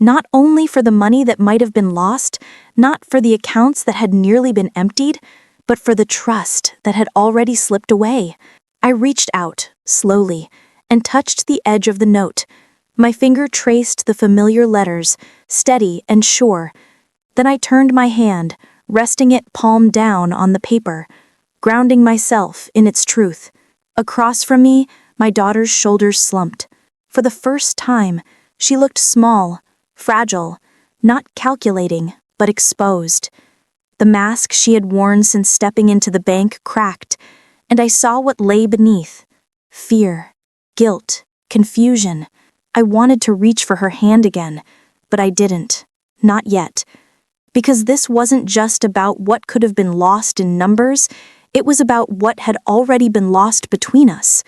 not only for the money that might have been lost, not for the accounts that had nearly been emptied, but for the trust that had already slipped away. I reached out, slowly, and touched the edge of the note. My finger traced the familiar letters, steady and sure. Then I turned my hand, resting it palm down on the paper, grounding myself in its truth. Across from me, my daughter's shoulders slumped. For the first time, she looked small, fragile, not calculating, but exposed. The mask she had worn since stepping into the bank cracked, and I saw what lay beneath. Fear, guilt, confusion. I wanted to reach for her hand again, but I didn't. Not yet. Because this wasn't just about what could have been lost in numbers, it was about what had already been lost between us.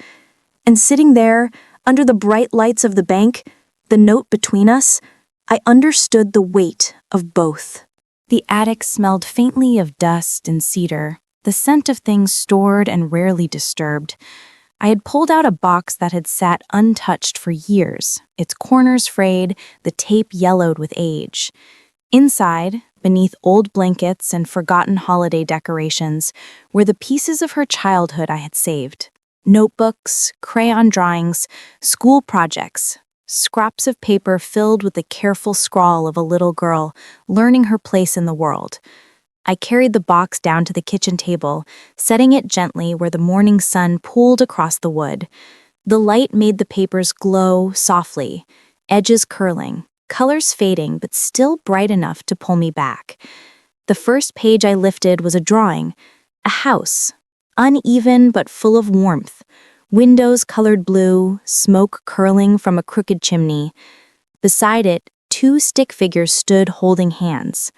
And sitting there, under the bright lights of the bank, the note between us, I understood the weight of both. The attic smelled faintly of dust and cedar, the scent of things stored and rarely disturbed. I had pulled out a box that had sat untouched for years, its corners frayed, the tape yellowed with age. Inside, beneath old blankets and forgotten holiday decorations, were the pieces of her childhood I had saved. Notebooks, crayon drawings, school projects, scraps of paper filled with the careful scrawl of a little girl learning her place in the world. I carried the box down to the kitchen table, setting it gently where the morning sun pooled across the wood. The light made the papers glow softly, edges curling, colors fading but still bright enough to pull me back. The first page I lifted was a drawing, a house, uneven but full of warmth, windows colored blue, smoke curling from a crooked chimney. Beside it, two stick figures stood holding hands.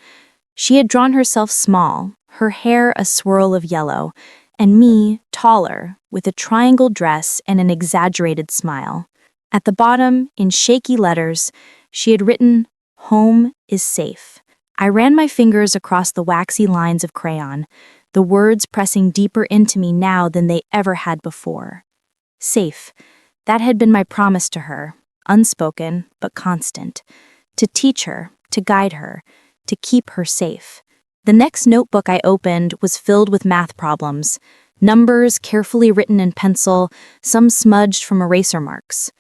She had drawn herself small, her hair a swirl of yellow, and me taller, with a triangle dress and an exaggerated smile. At the bottom, in shaky letters, she had written, "Home is safe." I ran my fingers across the waxy lines of crayon, the words pressing deeper into me now than they ever had before. Safe. That had been my promise to her, unspoken but constant. To teach her, to guide her, to keep her safe. The next notebook I opened was filled with math problems, numbers carefully written in pencil, some smudged from eraser marks.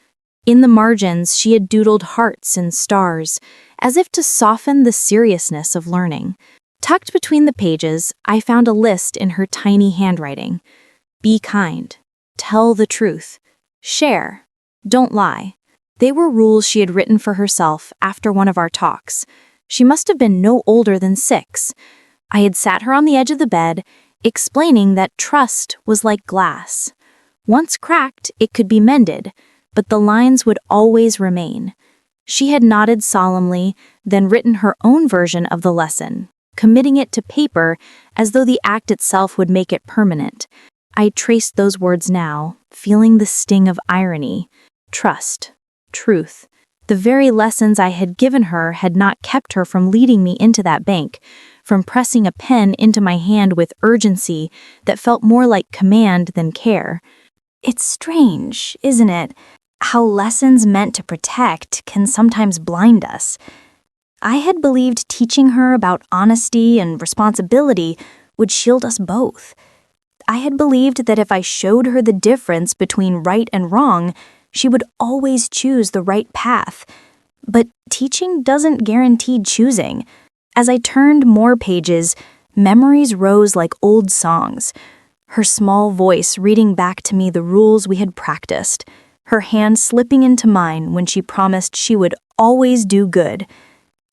In the margins, she had doodled hearts and stars, as if to soften the seriousness of learning. Tucked between the pages, I found a list in her tiny handwriting. Be kind. Tell the truth. Share. Don't lie. They were rules she had written for herself after one of our talks. She must have been no older than 6. I had sat her on the edge of the bed, explaining that trust was like glass. Once cracked, it could be mended, but the lines would always remain. She had nodded solemnly, then written her own version of the lesson, committing it to paper as though the act itself would make it permanent. I traced those words now, feeling the sting of irony. Trust. Truth. The very lessons I had given her had not kept her from leading me into that bank, from pressing a pen into my hand with urgency that felt more like command than care. It's strange, isn't it, how lessons meant to protect can sometimes blind us. I had believed teaching her about honesty and responsibility would shield us both. I had believed that if I showed her the difference between right and wrong, she would always choose the right path. But teaching doesn't guarantee choosing. As I turned more pages, memories rose like old songs. Her small voice reading back to me the rules we had practiced, her hand slipping into mine when she promised she would always do good,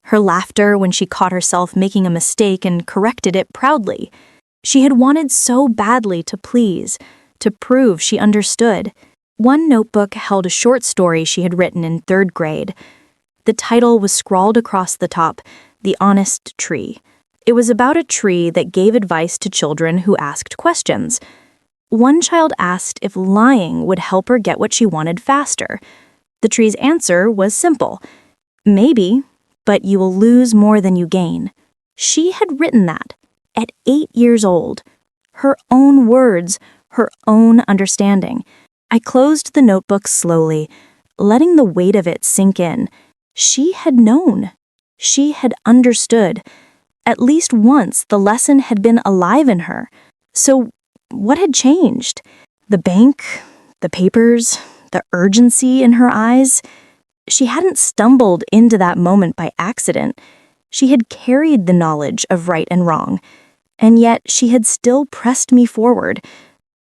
her laughter when she caught herself making a mistake and corrected it proudly. She had wanted so badly to please, to prove she understood. One notebook held a short story she had written in 3rd grade. The title was scrawled across the top, "The Honest Tree." It was about a tree that gave advice to children who asked questions. One child asked if lying would help her get what she wanted faster. The tree's answer was simple. Maybe, but you will lose more than you gain. She had written that at 8 years old. Her own words, her own understanding. I closed the notebook slowly, letting the weight of it sink in. She had known. She had understood. At least once the lesson had been alive in her. So what had changed? The bank, the papers, the urgency in her eyes? She hadn't stumbled into that moment by accident. She had carried the knowledge of right and wrong. And yet she had still pressed me forward.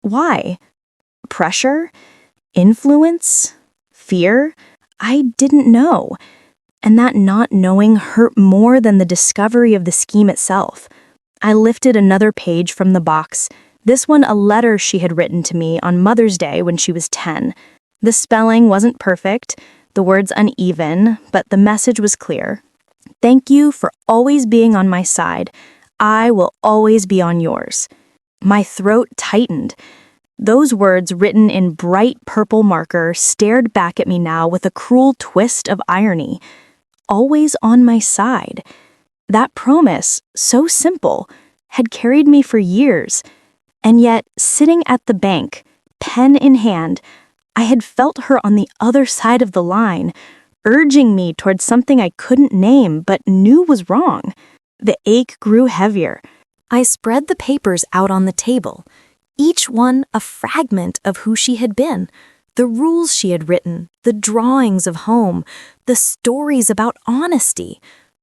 Why? Pressure? Influence? Fear? I didn't know. And that not knowing hurt more than the discovery of the scheme itself. I lifted another page from the box, this one a letter she had written to me on Mother's Day when she was 10. The spelling wasn't perfect, the words uneven, but the message was clear. Thank you for always being on my side. I will always be on yours. My throat tightened. Those words written in bright purple marker stared back at me now with a cruel twist of irony. Always on my side. That promise, so simple, had carried me for years. And yet, sitting at the bank, pen in hand, I had felt her on the other side of the line, urging me towards something I couldn't name but knew was wrong. The ache grew heavier. I spread the papers out on the table, each one a fragment of who she had been, the rules she had written, the drawings of home, the stories about honesty.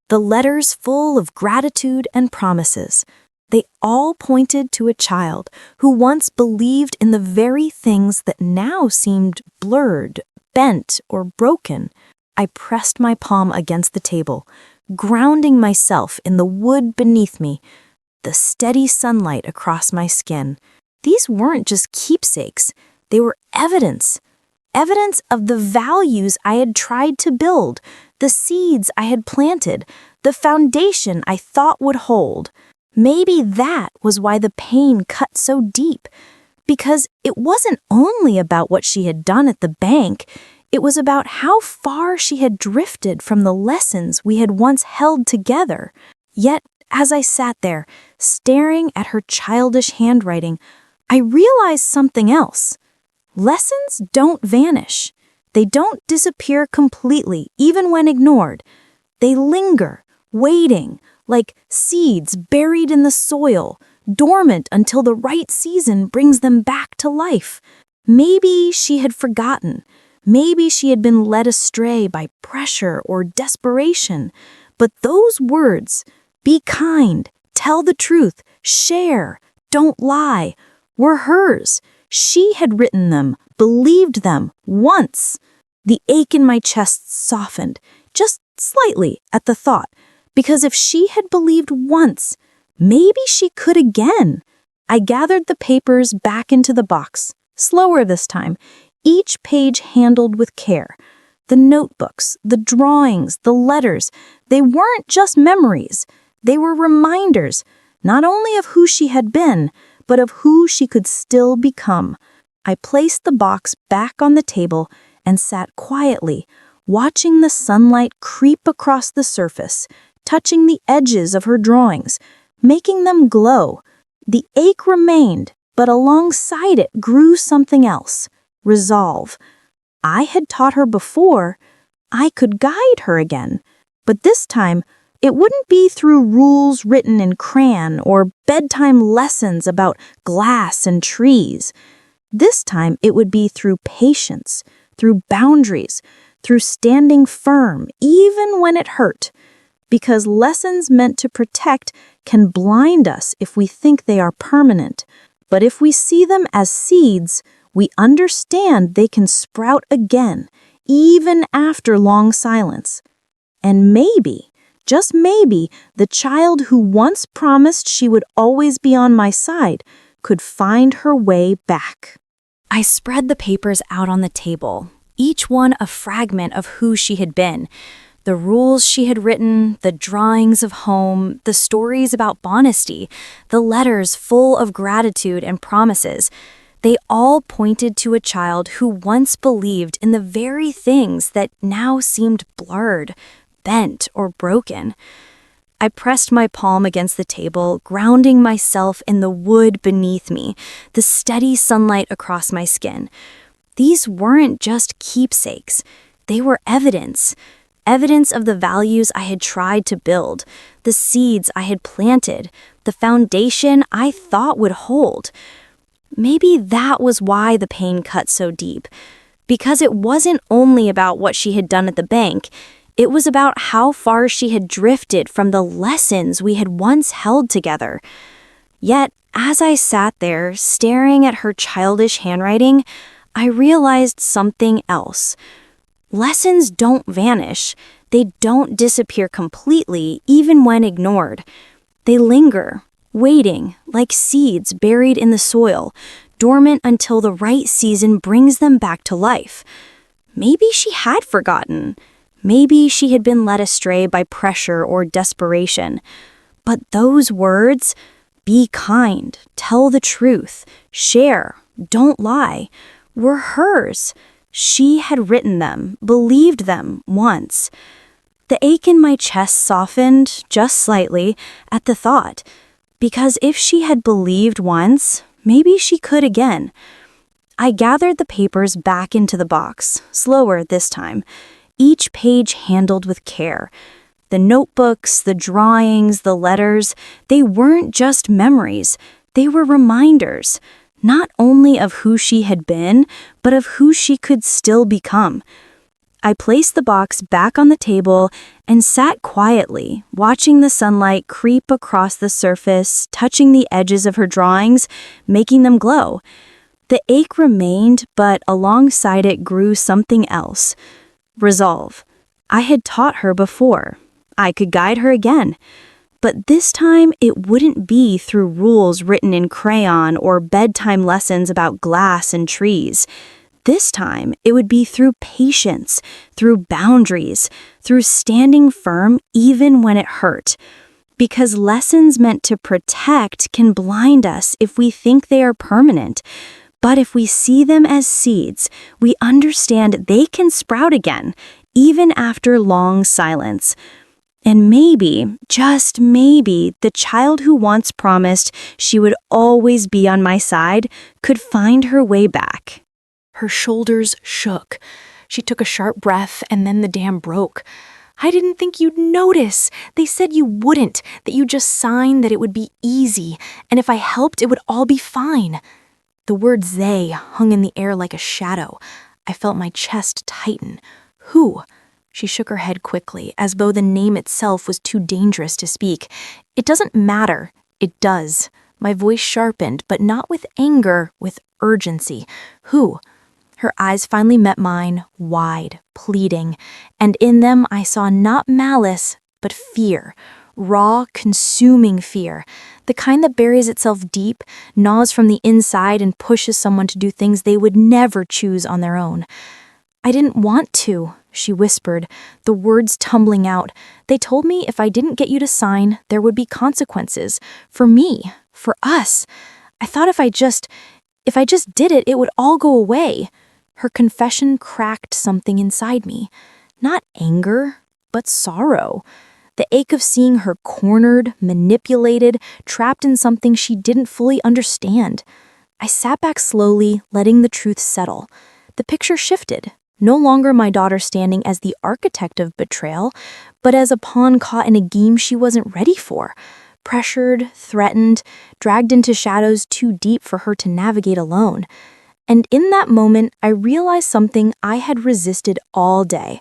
the letters full of gratitude and promises. They all pointed to a child who once believed in the very things that now seemed blurred, bent, or broken. I pressed my palm against the table, grounding myself in the wood beneath me, the steady sunlight across my skin. These weren't just keepsakes, they were evidence. Evidence of the values I had tried to build, the seeds I had planted, the foundation I thought would hold. Maybe that was why the pain cut so deep, because it wasn't only about what she had done at the bank, it was about how far she had drifted from the lessons we had once held together. Yet, as I sat there, staring at her childish handwriting, I realized something else. Lessons don't vanish. They don't disappear completely, even when ignored. They linger, waiting, like seeds buried in the soil, dormant until the right season brings them back to life. Maybe she had forgotten. Maybe she had been led astray by pressure or desperation. But those words, be kind, tell the truth, share, don't lie, were hers. She had written them, believed them, once. The ache in my chest softened, just slightly at the thought, because if she had believed once, maybe she could again. I gathered the papers back into the box, slower this time, each page handled with care. The notebooks, the drawings, the letters, they weren't just memories. They were reminders, not only of who she had been, but of who she could still become. I placed the box back on the table and sat quietly, watching the sunlight creep across the surface, touching the edges of her drawings, making them glow. The ache remained, but alongside it grew something else, resolve. I had taught her before. I could guide her again. But this time, it wouldn't be through rules written in crayon or bedtime lessons about glass and trees. This time, it would be through patience, through boundaries, through standing firm, even when it hurt. Because lessons meant to protect can blind us if we think they are permanent. But if we see them as seeds, we understand they can sprout again, even after long silence. And maybe, just maybe, the child who once promised she would always be on my side could find her way back. I spread the papers out on the table, each one a fragment of who she had been. The rules she had written, the drawings of home, the stories about honesty, the letters full of gratitude and promises. They all pointed to a child who once believed in the very things that now seemed blurred, bent, or broken. I pressed my palm against the table, grounding myself in the wood beneath me, the steady sunlight across my skin. These weren't just keepsakes. They were evidence. Evidence of the values I had tried to build, the seeds I had planted, the foundation I thought would hold. Maybe that was why the pain cut so deep, because it wasn't only about what she had done at the bank, it was about how far she had drifted from the lessons we had once held together. Yet, as I sat there, staring at her childish handwriting, I realized something else. Lessons don't vanish. They don't disappear completely, even when ignored. They linger, waiting, like seeds buried in the soil, dormant until the right season brings them back to life. Maybe she had forgotten. Maybe she had been led astray by pressure or desperation. But those words, be kind, tell the truth, share, don't lie, were hers. She had written them, believed them once. The ache in my chest softened, just slightly, at the thought. Because if she had believed once, maybe she could again. I gathered the papers back into the box, slower this time, each page handled with care. The notebooks, the drawings, the letters, they weren't just memories, they were reminders, not only of who she had been, but of who she could still become. I placed the box back on the table and sat quietly, watching the sunlight creep across the surface, touching the edges of her drawings, making them glow. The ache remained, but alongside it grew something else. Resolve. I had taught her before. I could guide her again. But this time, it wouldn't be through rules written in crayon or bedtime lessons about glass and trees. This time, it would be through patience, through boundaries, through standing firm even when it hurt. Because lessons meant to protect can blind us if we think they are permanent. But if we see them as seeds, we understand they can sprout again, even after long silence. And maybe, just maybe, the child who once promised she would always be on my side could find her way back. Her shoulders shook. She took a sharp breath, and then the dam broke. I didn't think you'd notice. They said you wouldn't, that you'd just sign that it would be easy, and if I helped, it would all be fine. The words they hung in the air like a shadow. I felt my chest tighten. Who? She shook her head quickly, as though the name itself was too dangerous to speak. It doesn't matter. It does. My voice sharpened, but not with anger, with urgency. Who? Her eyes finally met mine, wide, pleading, and in them I saw not malice, but fear. Raw, consuming fear. The kind that buries itself deep, gnaws from the inside, and pushes someone to do things they would never choose on their own. I didn't want to, she whispered, the words tumbling out. They told me if I didn't get you to sign, there would be consequences. For me, for us. I thought if I just did it, it would all go away. Her confession cracked something inside me. Not anger, but sorrow. The ache of seeing her cornered, manipulated, trapped in something she didn't fully understand. I sat back slowly, letting the truth settle. The picture shifted. No longer my daughter standing as the architect of betrayal, but as a pawn caught in a game she wasn't ready for. Pressured, threatened, dragged into shadows too deep for her to navigate alone. And in that moment, I realized something I had resisted all day.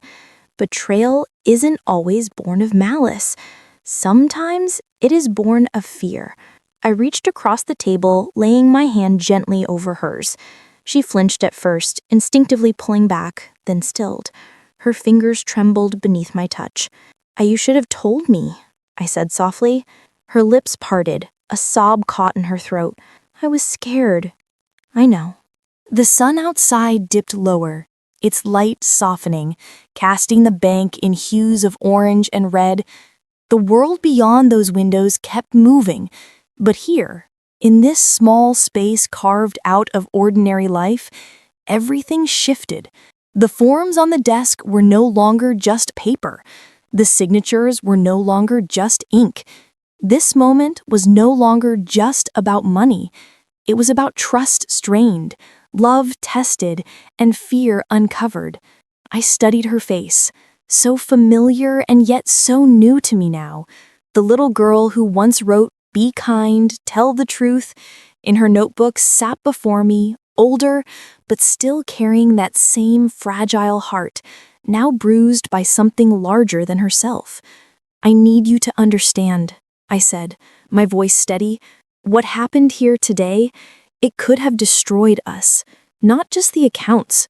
Betrayal isn't always born of malice. Sometimes it is born of fear. I reached across the table, laying my hand gently over hers. She flinched at first, instinctively pulling back, then stilled. Her fingers trembled beneath my touch. You should have told me, I said softly. Her lips parted, a sob caught in her throat. I was scared. I know. The sun outside dipped lower, its light softening, casting the bank in hues of orange and red. The world beyond those windows kept moving, but here, in this small space carved out of ordinary life, everything shifted. The forms on the desk were no longer just paper. The signatures were no longer just ink. This moment was no longer just about money. It was about trust strained, love tested, and fear uncovered. I studied her face, so familiar and yet so new to me now. The little girl who once wrote, "Be kind, tell the truth," in her notebook sat before me, older, but still carrying that same fragile heart, now bruised by something larger than herself. I need you to understand, I said, my voice steady. What happened here today, it could have destroyed us, not just the accounts,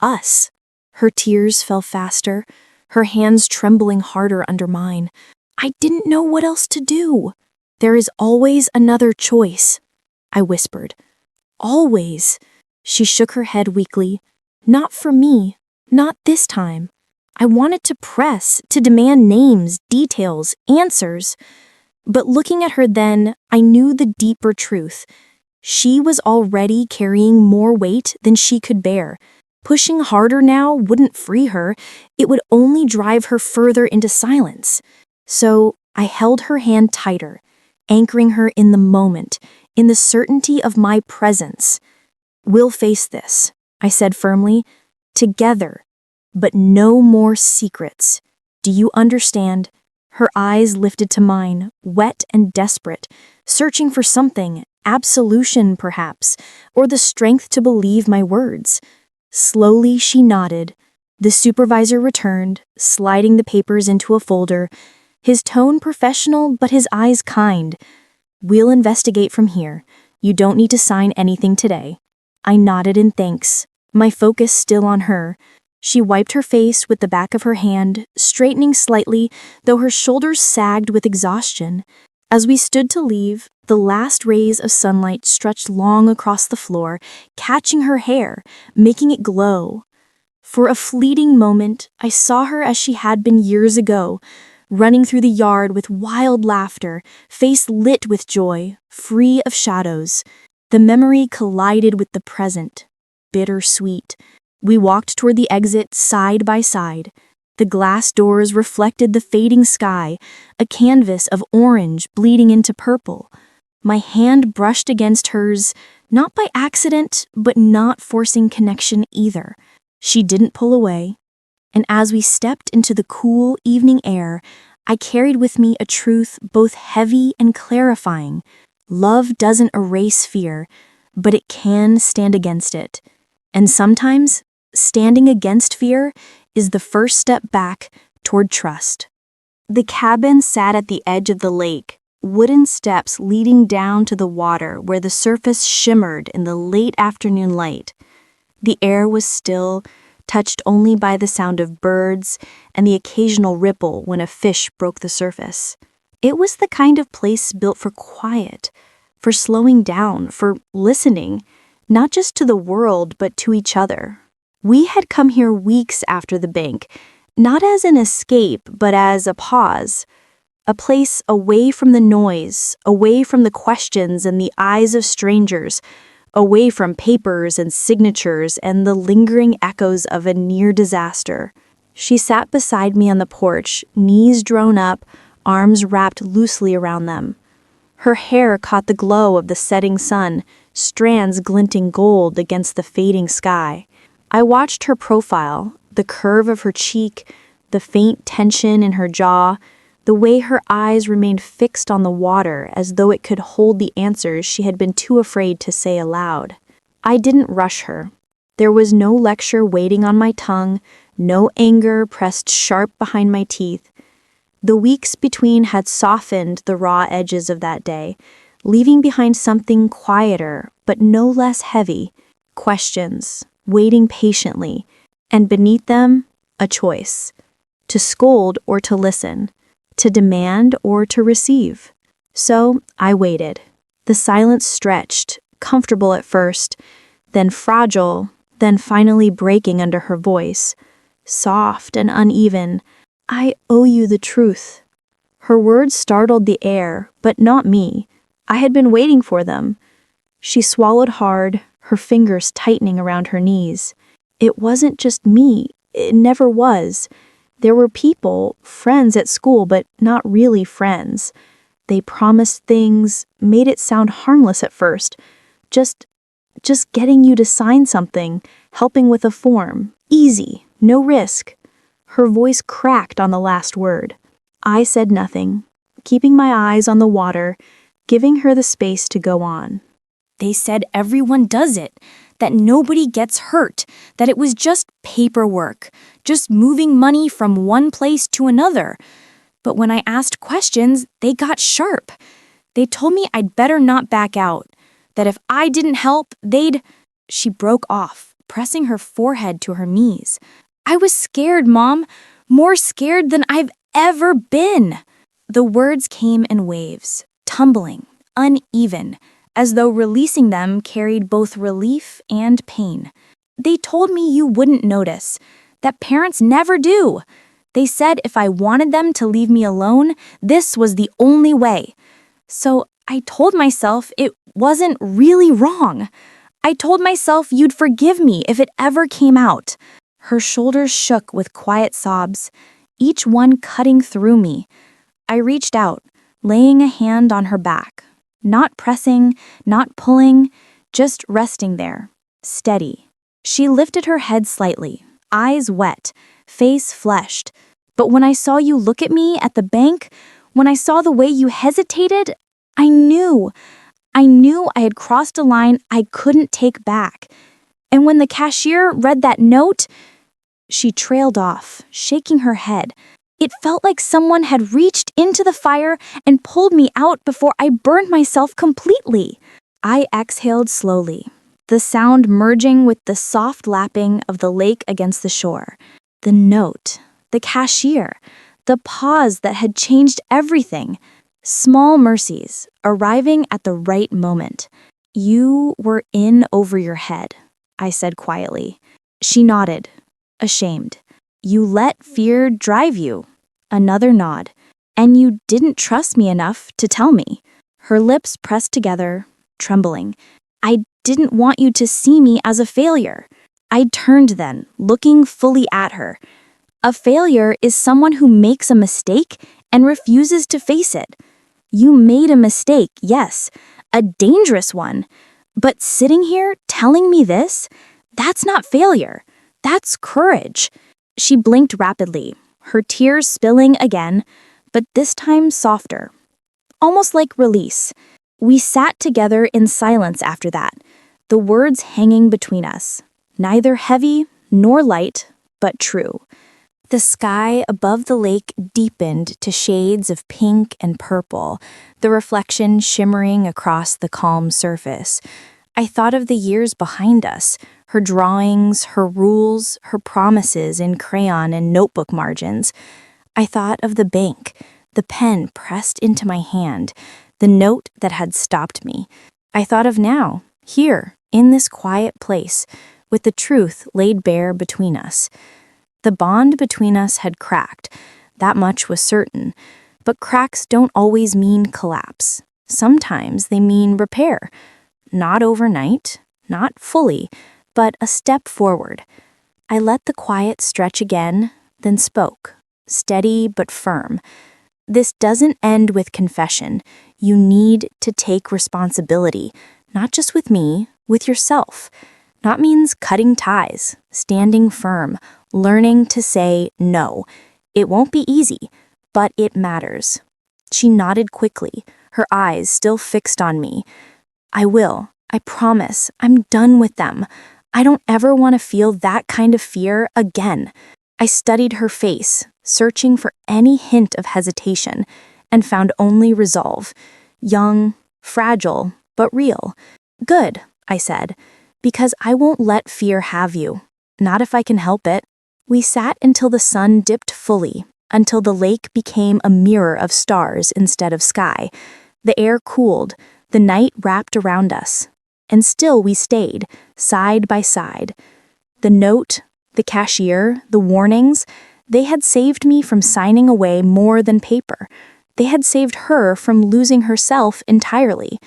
us. Her tears fell faster, her hands trembling harder under mine. I didn't know what else to do. There is always another choice, I whispered. Always. She shook her head weakly. Not for me, not this time. I wanted to press, to demand names, details, answers. But looking at her then, I knew the deeper truth. She was already carrying more weight than she could bear. Pushing harder now wouldn't free her, it would only drive her further into silence. So I held her hand tighter, anchoring her in the moment, in the certainty of my presence. We'll face this, I said firmly, together, but no more secrets. Do you understand? Her eyes lifted to mine, wet and desperate, searching for something, absolution perhaps, or the strength to believe my words. Slowly she nodded, The supervisor returned, sliding the papers into a folder, his tone professional but his eyes kind. "We'll investigate from here. You don't need to sign anything today." I nodded in thanks, my focus still on her. She wiped her face with the back of her hand, straightening slightly, though her shoulders sagged with exhaustion. As we stood to leave, the last rays of sunlight stretched long across the floor, catching her hair, making it glow. For a fleeting moment, I saw her as she had been years ago, running through the yard with wild laughter, face lit with joy, free of shadows. The memory collided with the present, bittersweet. We walked toward the exit side by side. The glass doors reflected the fading sky, a canvas of orange bleeding into purple. My hand brushed against hers, not by accident, but not forcing connection either. She didn't pull away, and as we stepped into the cool evening air, I carried with me a truth both heavy and clarifying. Love doesn't erase fear, but it can stand against it. And sometimes, standing against fear is the first step back toward trust. The cabin sat at the edge of the lake, wooden steps leading down to the water where the surface shimmered in the late afternoon light. The air was still, touched only by the sound of birds and the occasional ripple when a fish broke the surface. It was the kind of place built for quiet, for slowing down, for listening, not just to the world but to each other. We had come here weeks after the bank, not as an escape but as a pause, a place away from the noise, away from the questions and the eyes of strangers, away from papers and signatures and the lingering echoes of a near disaster. She sat beside me on the porch, knees drawn up, arms wrapped loosely around them. Her hair caught the glow of the setting sun, strands glinting gold against the fading sky. I watched her profile, the curve of her cheek, the faint tension in her jaw, the way her eyes remained fixed on the water as though it could hold the answers she had been too afraid to say aloud. I didn't rush her. There was no lecture waiting on my tongue, no anger pressed sharp behind my teeth. The weeks between had softened the raw edges of that day, leaving behind something quieter but no less heavy, questions, waiting patiently, and beneath them, a choice, to scold or to listen, to demand or to receive. So I waited. The silence stretched, comfortable at first, then fragile, then finally breaking under her voice, soft and uneven. "I owe you the truth." Her words startled the air, but not me. I had been waiting for them. She swallowed hard, her fingers tightening around her knees. It wasn't just me. It never was. There were people, friends at school, but not really friends. They promised things, made it sound harmless at first. Just getting you to sign something, helping with a form. Easy, no risk. Her voice cracked on the last word. I said nothing, keeping my eyes on the water, giving her the space to go on. "They said everyone does it, that nobody gets hurt, that it was just paperwork, just moving money from one place to another. But when I asked questions, they got sharp. They told me I'd better not back out, that if I didn't help, they'd—" She broke off, pressing her forehead to her knees. "I was scared, Mom, more scared than I've ever been." The words came in waves, tumbling, uneven, as though releasing them carried both relief and pain. "They told me you wouldn't notice, that parents never do. They said if I wanted them to leave me alone, this was the only way. So I told myself it wasn't really wrong. I told myself you'd forgive me if it ever came out." Her shoulders shook with quiet sobs, each one cutting through me. I reached out, laying a hand on her back. Not pressing, not pulling, just resting there, steady. She lifted her head slightly, eyes wet, face flushed. "But when I saw you look at me at the bank, when I saw the way you hesitated, I knew I had crossed a line I couldn't take back. And when the cashier read that note," She trailed off, shaking her head. It felt like someone had reached into the fire and pulled me out before I burned myself completely. I exhaled slowly, the sound merging with the soft lapping of the lake against the shore. The note, the cashier, the pause that had changed everything. Small mercies, arriving at the right moment. You were in over your head, I said quietly. She nodded, ashamed. You let fear drive you. Another nod. And you didn't trust me enough to tell me. Her lips pressed together, trembling. I didn't want you to see me as a failure. I turned then, looking fully at her. A failure is someone who makes a mistake and refuses to face it. You made a mistake, yes, a dangerous one. But sitting here telling me this, that's not failure. That's courage. She blinked rapidly, her tears spilling again, but this time softer. Almost like release. We sat together in silence after that, the words hanging between us. Neither heavy nor light, but true. The sky above the lake deepened to shades of pink and purple, the reflection shimmering across the calm surface. I thought of the years behind us, her drawings, her rules, her promises in crayon and notebook margins. I thought of the bank, the pen pressed into my hand, the note that had stopped me. I thought of now, here, in this quiet place, with the truth laid bare between us. The bond between us had cracked, that much was certain, but cracks don't always mean collapse. Sometimes they mean repair. Not overnight, not fully, but a step forward. I let the quiet stretch again, then spoke, steady but firm. This doesn't end with confession. You need to take responsibility, not just with me, with yourself. Not means cutting ties, standing firm, learning to say no. It won't be easy, but it matters. She nodded quickly, her eyes still fixed on me. I will. I promise. I'm done with them. I don't ever want to feel that kind of fear again. I studied her face, searching for any hint of hesitation, and found only resolve. Young, fragile, but real. Good, I said, because I won't let fear have you. Not if I can help it. We sat until the sun dipped fully, until the lake became a mirror of stars instead of sky. The air cooled, the night wrapped around us. And still we stayed, side by side. The note, the cashier, the warnings, they had saved me from signing away more than paper. They had saved her from losing herself entirely.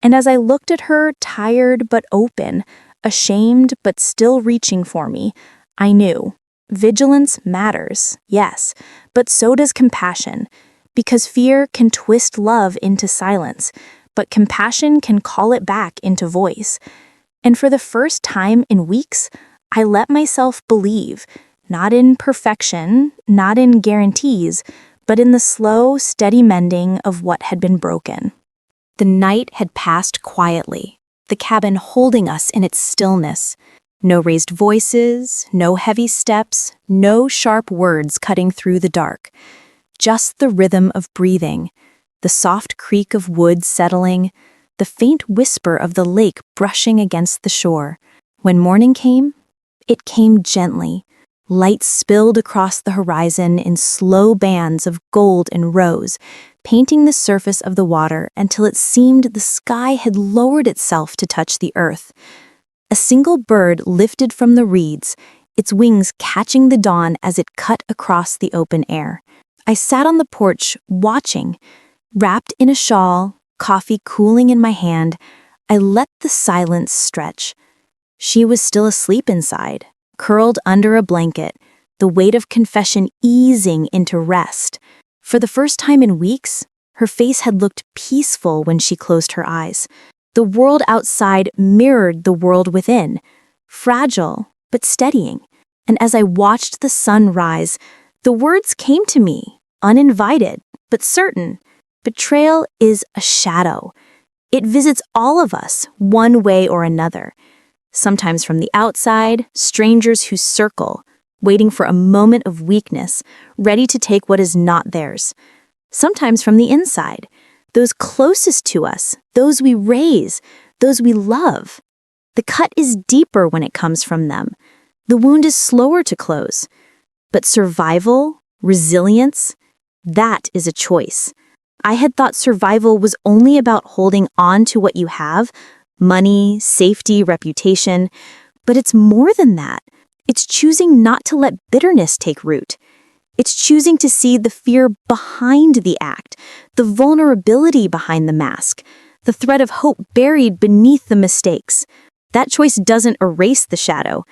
And as I looked at her, tired but open, ashamed but still reaching for me, I knew. Vigilance matters, yes, but so does compassion, because fear can twist love into silence, but compassion can call it back into voice. And for the first time in weeks, I let myself believe, not in perfection, not in guarantees, but in the slow, steady mending of what had been broken. The night had passed quietly, the cabin holding us in its stillness. No raised voices, no heavy steps, no sharp words cutting through the dark. Just the rhythm of breathing, the soft creak of wood settling, the faint whisper of the lake brushing against the shore. When morning came, it came gently. Light spilled across the horizon in slow bands of gold and rose, painting the surface of the water until it seemed the sky had lowered itself to touch the earth. A single bird lifted from the reeds, its wings catching the dawn as it cut across the open air. I sat on the porch, watching. Wrapped in a shawl, coffee cooling in my hand, I let the silence stretch. She was still asleep inside, curled under a blanket, the weight of confession easing into rest. For the first time in weeks, her face had looked peaceful when she closed her eyes. The world outside mirrored the world within, fragile but steadying. And as I watched the sun rise, the words came to me, uninvited but certain. Betrayal is a shadow. It visits all of us, one way or another. Sometimes from the outside, strangers who circle. waiting for a moment of weakness, ready to take what is not theirs. Sometimes from the inside, those closest to us, those we raise, those we love. The cut is deeper when it comes from them. The wound is slower to close. But survival, resilience, that is a choice. I had thought survival was only about holding on to what you have, money, safety, reputation, but it's more than that. It's choosing not to let bitterness take root. It's choosing to see the fear behind the act, the vulnerability behind the mask, the thread of hope buried beneath the mistakes. That choice doesn't erase the shadow,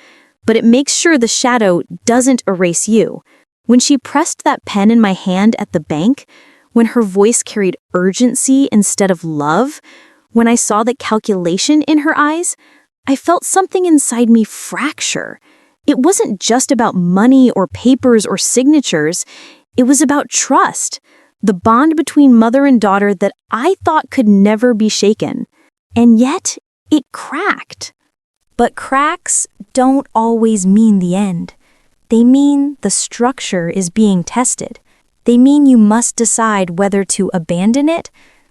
but it makes sure the shadow doesn't erase you. When she pressed that pen in my hand at the bank, when her voice carried urgency instead of love, when I saw the calculation in her eyes, I felt something inside me fracture. It wasn't just about money or papers or signatures. It was about trust, the bond between mother and daughter that I thought could never be shaken. And yet, it cracked. But cracks don't always mean the end. They mean the structure is being tested. They mean you must decide whether to abandon it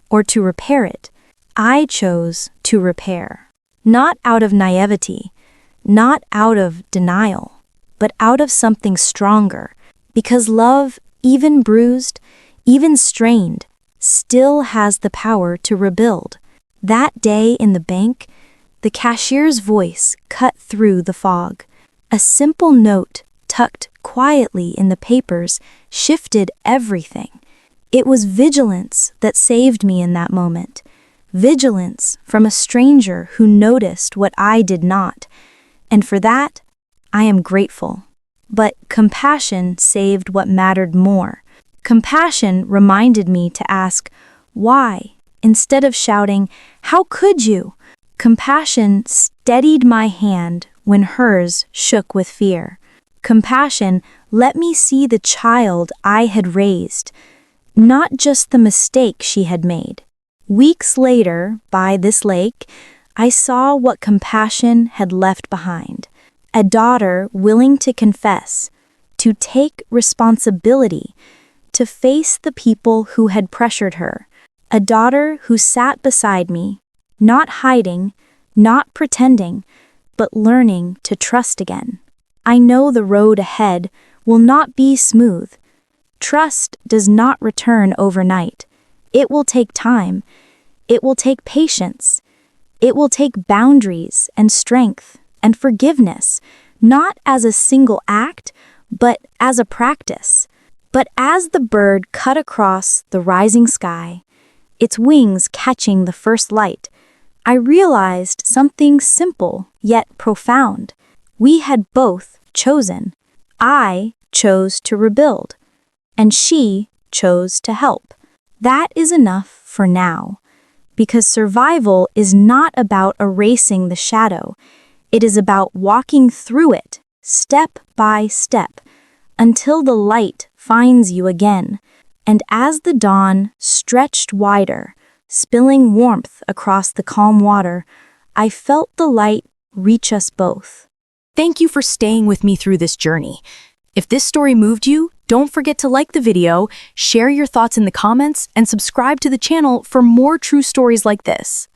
or to repair it. I chose to repair, not out of naivety, not out of denial, but out of something stronger, because love, even bruised, even strained, still has the power to rebuild. That day in the bank, the cashier's voice cut through the fog. A simple note tucked quietly in the papers shifted everything. It was vigilance that saved me in that moment. Vigilance from a stranger who noticed what I did not. And for that, I am grateful. But compassion saved what mattered more. Compassion reminded me to ask, why? Instead of shouting, how could you? Compassion steadied my hand when hers shook with fear. Compassion let me see the child I had raised, not just the mistake she had made. Weeks later, by this lake, I saw what compassion had left behind. A daughter willing to confess, to take responsibility, to face the people who had pressured her. A daughter who sat beside me, not hiding, not pretending, but learning to trust again. I know the road ahead will not be smooth. Trust does not return overnight. It will take time. It will take patience. It will take boundaries and strength and forgiveness, not as a single act, but as a practice. But as the bird cut across the rising sky, its wings catching the first light, I realized something simple yet profound. We had both chosen. I chose to rebuild, and she chose to help. That is enough for now, because survival is not about erasing the shadow. It is about walking through it, step by step, until the light finds you again. And as the dawn stretched wider, spilling warmth across the calm water, I felt the light reach us both. Thank you for staying with me through this journey. If this story moved you, don't forget to like the video, share your thoughts in the comments, and subscribe to the channel for more true stories like this.